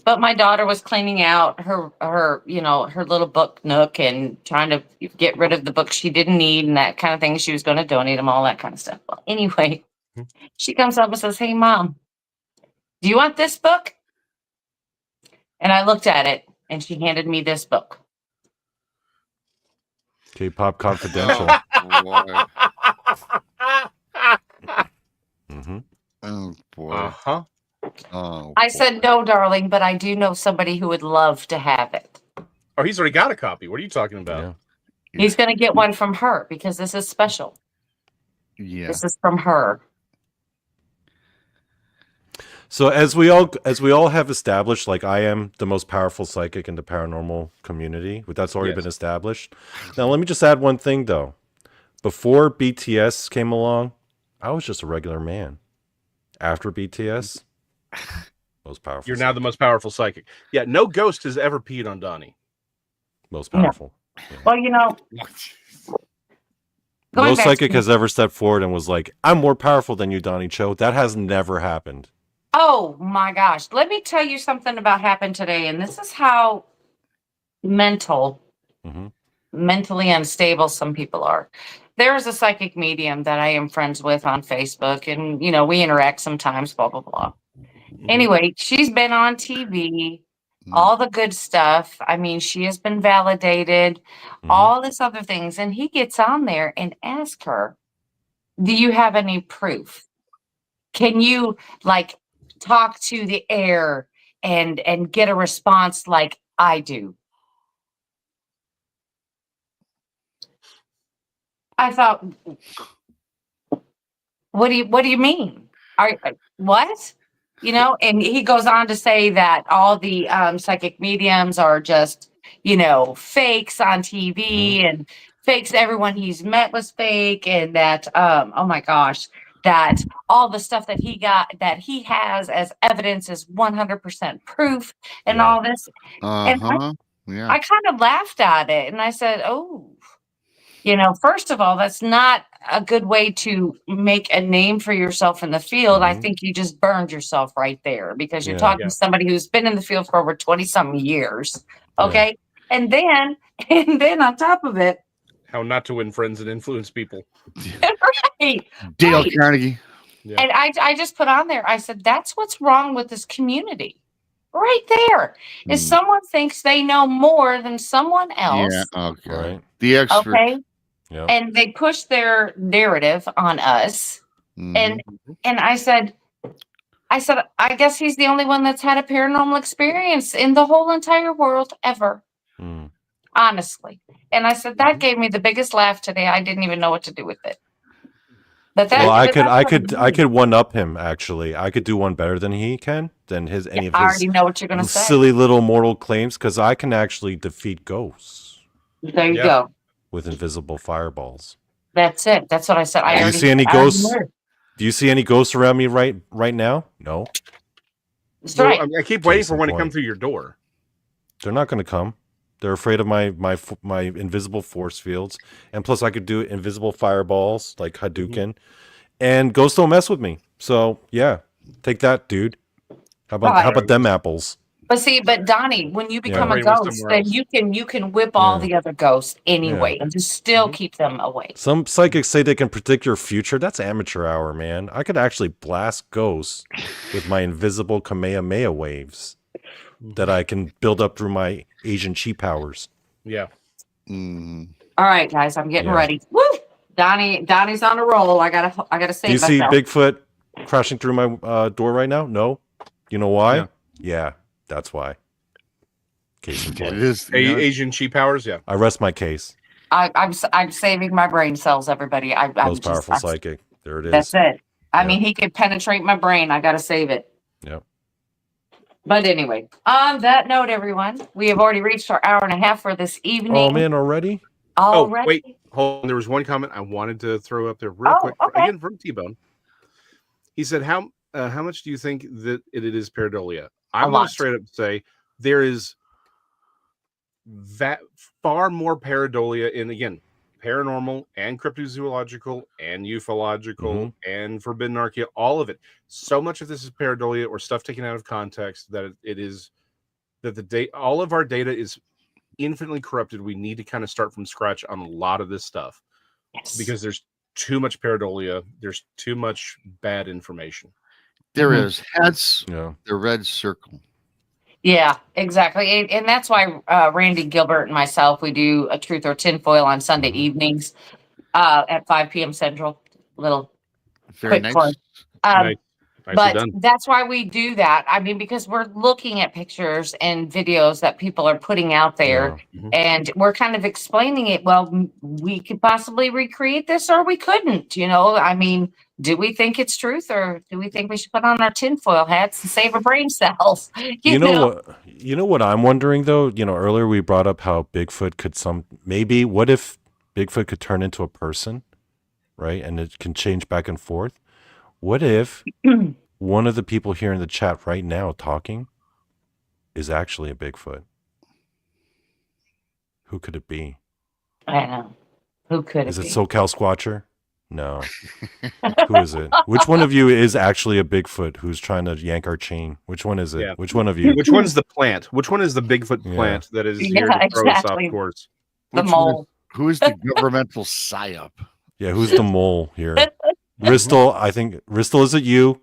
Speaker 3: But my daughter was cleaning out her little book nook and trying to get rid of the books she didn't need and that kind of thing. She was going to donate them, all that kind of stuff. Well, anyway, she comes up and says, "Hey, Mom, do you want this book?" And I looked at it, and she handed me this book.
Speaker 4: K-pop Confidential.
Speaker 6: Oh boy.
Speaker 5: Uh-huh.
Speaker 6: Oh,
Speaker 3: I said, "No, darling, but I do know somebody who would love to have it."
Speaker 5: Oh, he's already got a copy. What are you talking about?
Speaker 4: Yeah.
Speaker 3: He's going to get one from her because this is special.
Speaker 6: Yeah.
Speaker 3: This is from her.
Speaker 4: So as we all have established, like I am the most powerful psychic in the paranormal community, but that's already been established. Now let me just add one thing though. Before BTS came along, I was just a regular man. After BTS, most powerful.
Speaker 5: You're now the most powerful psychic. Yeah, no ghost has ever peed on Donnie.
Speaker 4: Most powerful. Yeah.
Speaker 3: Well, no
Speaker 4: psychic has ever stepped forward and was like, "I'm more powerful than you, Donnie Cho." That has never happened.
Speaker 3: Oh my gosh. Let me tell you something about happened today. And this is how mentally unstable some people are. There is a psychic medium that I am friends with on Facebook. And, we interact sometimes, blah, blah, blah. Anyway, she's been on TV, all the good stuff. I mean, she has been validated, all this other things. And he gets on there and asks her, "Do you have any proof? Can you talk to the air and get a response like I do?" I thought, what do you mean? What? And he goes on to say that all the psychic mediums are just, fakes on TV and fakes. Everyone he's met was fake, and that oh my gosh, that all the stuff that he has as evidence is 100% proof and all this. And I kind of laughed at it and I said, "Oh, first of all, that's not a good way to make a name for yourself in the field." I think you just burned yourself right there because you're talking to somebody who's been in the field for over 20-something years. Okay. Yeah. And then on top of it,
Speaker 5: how not to win friends and influence people.
Speaker 3: Right.
Speaker 6: Dale Carnegie.
Speaker 5: Yeah.
Speaker 3: And I just put on there, I said, that's what's wrong with this community. Right there. If someone thinks they know more than someone else.
Speaker 6: Yeah, okay.
Speaker 4: Right.
Speaker 6: The expert.
Speaker 3: Okay.
Speaker 4: Yep.
Speaker 3: And they push their narrative on us. And I said, I guess he's the only one that's had a paranormal experience in the whole entire world ever. Honestly. And I said, that gave me the biggest laugh today. I didn't even know what to do with it. But that,
Speaker 4: well, I could one up him actually. I could do one better than he can, than any of his.
Speaker 3: I already know what you're gonna say.
Speaker 4: Silly little mortal claims, because I can actually defeat ghosts.
Speaker 3: There you go.
Speaker 4: With invisible fireballs.
Speaker 3: That's it. That's what I said.
Speaker 4: Do you see any ghosts? Do you see any ghosts around me right now? No.
Speaker 3: That's right.
Speaker 5: I keep waiting for one to come through your door.
Speaker 4: They're not going to come. They're afraid of my invisible force fields, and plus I could do invisible fireballs like Hadouken, and ghosts don't mess with me. So yeah, take that, dude. How about them apples?
Speaker 3: But Donnie, when you become a
Speaker 5: Brain was
Speaker 3: ghost,
Speaker 5: somewhere
Speaker 3: then
Speaker 5: else.
Speaker 3: you can whip all
Speaker 4: Yeah.
Speaker 3: the other ghosts anyway and just still keep them away.
Speaker 4: Some psychics say they can predict your future. That's amateur hour, man. I could actually blast ghosts with my invisible Kamehameha waves that I can build up through my Asian chi powers.
Speaker 5: Yeah.
Speaker 3: All right, guys, I'm getting ready. Woo! Donnie's on a roll. I gotta save myself.
Speaker 4: Do you see Bigfoot crashing through my door right now? No. You know why?
Speaker 5: Yeah.
Speaker 4: Yeah, that's why. Case in point.
Speaker 6: It is
Speaker 5: Asian chi powers. Yeah.
Speaker 4: I rest my case.
Speaker 3: I'm saving my brain cells, everybody. I'm
Speaker 4: Most powerful psychic. There it is.
Speaker 3: That's it. I mean, he could penetrate my brain. I gotta save it.
Speaker 4: Yep.
Speaker 3: But anyway, on that note, everyone, we have already reached our hour and a half for this evening.
Speaker 4: Oh man, already?
Speaker 3: Already?
Speaker 5: Oh, wait, hold on. There was one comment I wanted to throw up there real quick.
Speaker 3: Okay.
Speaker 5: Again, from T-Bone. He said, how much do you think that it is pareidolia? I'm going to straight up say there is far more pareidolia in, again, paranormal and cryptozoological and ufological and forbidden archaea, all of it. So much of this is pareidolia or stuff taken out of context that it is that all of our data is infinitely corrupted. We need to kind of start from scratch on a lot of this stuff because there's too much pareidolia. There's too much bad information.
Speaker 6: There is. Hence the red circle.
Speaker 3: Yeah, exactly. And that's why Randy Gilbert and myself, we do a Truth or Tinfoil on Sunday evenings at 5 p.m. Central. Little
Speaker 6: Very
Speaker 3: quick
Speaker 6: nice.
Speaker 3: plug.
Speaker 5: Nicely
Speaker 3: But
Speaker 5: done.
Speaker 3: that's why we do that. I mean, because we're looking at pictures and videos that people are putting out there, and we're kind of explaining it. Well, we could possibly recreate this, or we couldn't. I mean, do we think it's truth, or do we think we should put on our tinfoil hats and save our brain cells? You know
Speaker 4: what I'm wondering though? Earlier we brought up how Bigfoot could what if Bigfoot could turn into a person, right? And it can change back and forth. What if one of the people here in the chat right now talking is actually a Bigfoot? Who could it be?
Speaker 3: I don't know. Who could it be?
Speaker 4: Is it SoCal Squatcher? No. Who is it? Which one of you is actually a Bigfoot who's trying to yank our chain? Which one is it?
Speaker 5: Yeah.
Speaker 4: Which one of you?
Speaker 5: Which one's the plant? Which one is the Bigfoot plant that is here to throw us off course?
Speaker 3: The mole.
Speaker 6: Who is the governmental psyop?
Speaker 4: Yeah, who's the mole here? Ristel, I think. Ristel, is it you?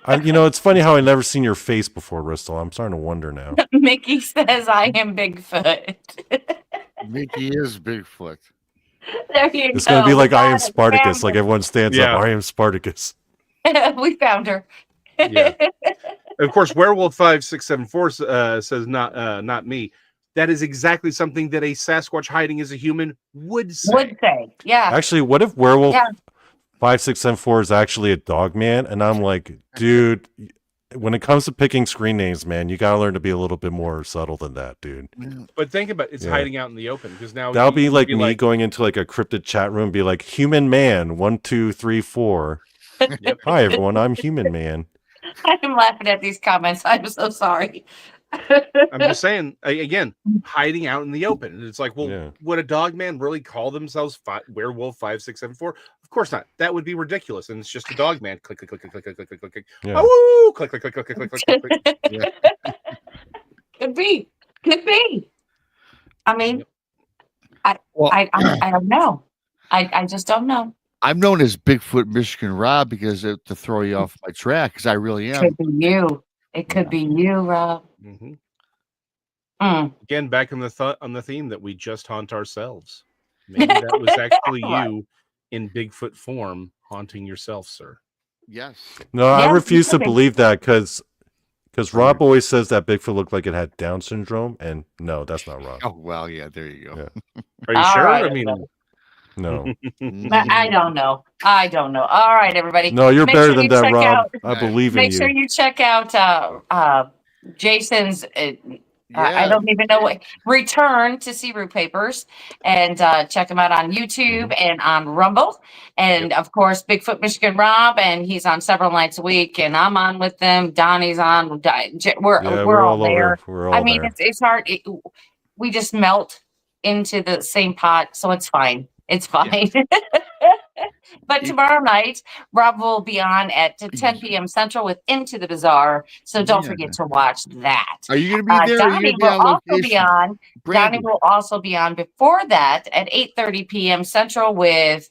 Speaker 4: It's funny how I never seen your face before, Ristel. I'm starting to wonder now.
Speaker 3: Mickey says I am Bigfoot.
Speaker 6: Mickey is Bigfoot.
Speaker 3: There you
Speaker 4: It's
Speaker 3: go.
Speaker 4: going to be like I am Spartacus. Like everyone stands up. I am Spartacus.
Speaker 3: We found her.
Speaker 5: Yeah. Of course, Werewolf 5674 says not me. That is exactly something that a Sasquatch hiding as a human would say.
Speaker 3: Yeah.
Speaker 4: Actually, what if Werewolf 5674 is actually a dog man? And I'm like, dude, when it comes to picking screen names, man, you gotta learn to be a little bit more subtle than that, dude.
Speaker 5: But think about it's hiding out in the open because now
Speaker 4: that'll be like me going into like a cryptid chat room, be like, human man 1 2 3 4. Yep. Hi everyone, I'm human man.
Speaker 3: I'm laughing at these comments. I'm so sorry.
Speaker 5: I'm just saying, again, hiding out in the open. And it's like, well, would a dog man really call themselves Werewolf 5674? Of course not. That would be ridiculous. And it's just a dog man. Click, click, click, click, click, click, click, click, click.
Speaker 4: Yeah.
Speaker 5: Oh, click, click, click, click, click, click, click, click. Yeah.
Speaker 3: Could be. I mean, I don't know. I just don't know.
Speaker 6: I'm known as Bigfoot Michigan Rob because to throw you off my track, because I really am.
Speaker 3: Could be you. It could be you, Rob.
Speaker 5: Again, back on the theme that we just haunt ourselves. Maybe that was actually you in Bigfoot form haunting yourself, sir.
Speaker 6: Yes.
Speaker 4: No, I refuse to believe that because Rob always says that Bigfoot looked like it had Down syndrome, and no, that's not Rob.
Speaker 6: Oh well, yeah, there you go.
Speaker 4: Yeah.
Speaker 5: Are you sure?
Speaker 3: Right,
Speaker 5: I mean,
Speaker 4: no.
Speaker 3: I don't know. All right, everybody.
Speaker 4: No, you're better than that, Rob. I believe in you.
Speaker 3: Make sure you check out Jason's. I don't even know what return to See Root Papers, and check him out on YouTube and on Rumble, and of course Bigfoot Michigan Rob, and he's on several nights a week, and I'm on with them. Donnie's on. We're all there. I mean, it's hard. We just melt into the same pot, so it's fine. It's fine. But tomorrow night, Rob will be on at 10 p.m. Central with Into the Bizarre. So don't forget to watch that.
Speaker 6: Are you going to be there?
Speaker 3: Donny will also be on.
Speaker 6: Brandon.
Speaker 3: Donny will also be on before that at 8:30 p.m. Central with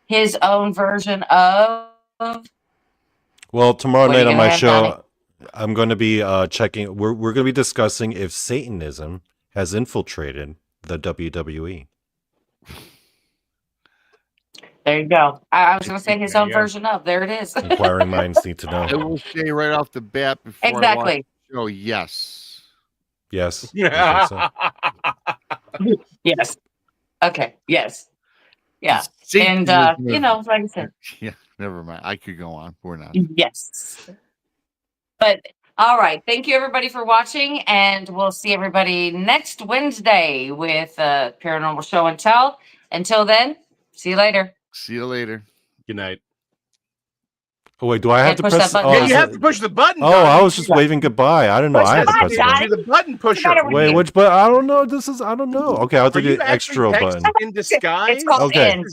Speaker 3: his own version of.
Speaker 4: Well, tomorrow
Speaker 3: What are
Speaker 4: night
Speaker 3: you
Speaker 4: on my
Speaker 3: gonna have,
Speaker 4: show,
Speaker 3: Donny?
Speaker 4: I'm going to be checking. We're going to be discussing if Satanism has infiltrated the WWE.
Speaker 3: There you go. I was going to say his
Speaker 5: There
Speaker 3: own
Speaker 5: you go.
Speaker 3: version of. There it is.
Speaker 4: Inquiring minds need to
Speaker 6: I
Speaker 4: know.
Speaker 6: will say right off the bat before I watch
Speaker 3: Exactly.
Speaker 6: the show, yes.
Speaker 4: Yes. I think so.
Speaker 3: Yes. Okay. Yes. Yeah.
Speaker 6: Satanism
Speaker 3: And,
Speaker 6: is-
Speaker 3: like I said,
Speaker 6: Yeah, never mind. I could go on. We're not.
Speaker 3: yes. But all right. Thank you, everybody, for watching. And we'll see everybody next Wednesday with Paranormal Show and Tell. Until then, see you later.
Speaker 6: See you later.
Speaker 5: Good night.
Speaker 4: Oh, wait, do I have to
Speaker 3: push
Speaker 4: press?
Speaker 3: that button.
Speaker 4: Oh,
Speaker 5: Yeah,
Speaker 4: is
Speaker 5: you
Speaker 4: it-
Speaker 5: have to push the button.
Speaker 4: oh,
Speaker 5: Donny.
Speaker 4: I was just waving goodbye. I didn't know
Speaker 3: Push
Speaker 4: I had
Speaker 3: the
Speaker 4: to press
Speaker 3: button,
Speaker 4: the
Speaker 3: Donny.
Speaker 4: button.
Speaker 5: You're the button pusher.
Speaker 3: Gotta read
Speaker 4: Wait,
Speaker 3: it.
Speaker 4: which button? I don't know. I don't know. Okay, I'll
Speaker 5: Are
Speaker 4: do
Speaker 5: you
Speaker 4: the
Speaker 5: actually
Speaker 4: extra
Speaker 5: texting
Speaker 4: button.
Speaker 5: in disguise?
Speaker 3: It's called
Speaker 4: Okay.
Speaker 3: in.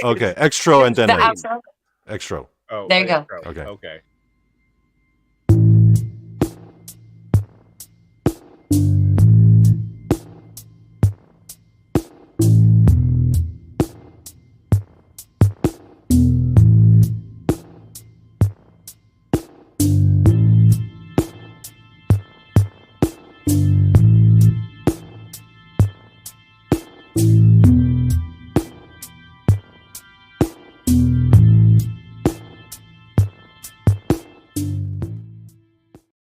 Speaker 4: Okay, extra and then
Speaker 3: The
Speaker 4: wait.
Speaker 3: outro.
Speaker 4: Extra.
Speaker 5: Oh,
Speaker 3: There you go.
Speaker 5: Okay.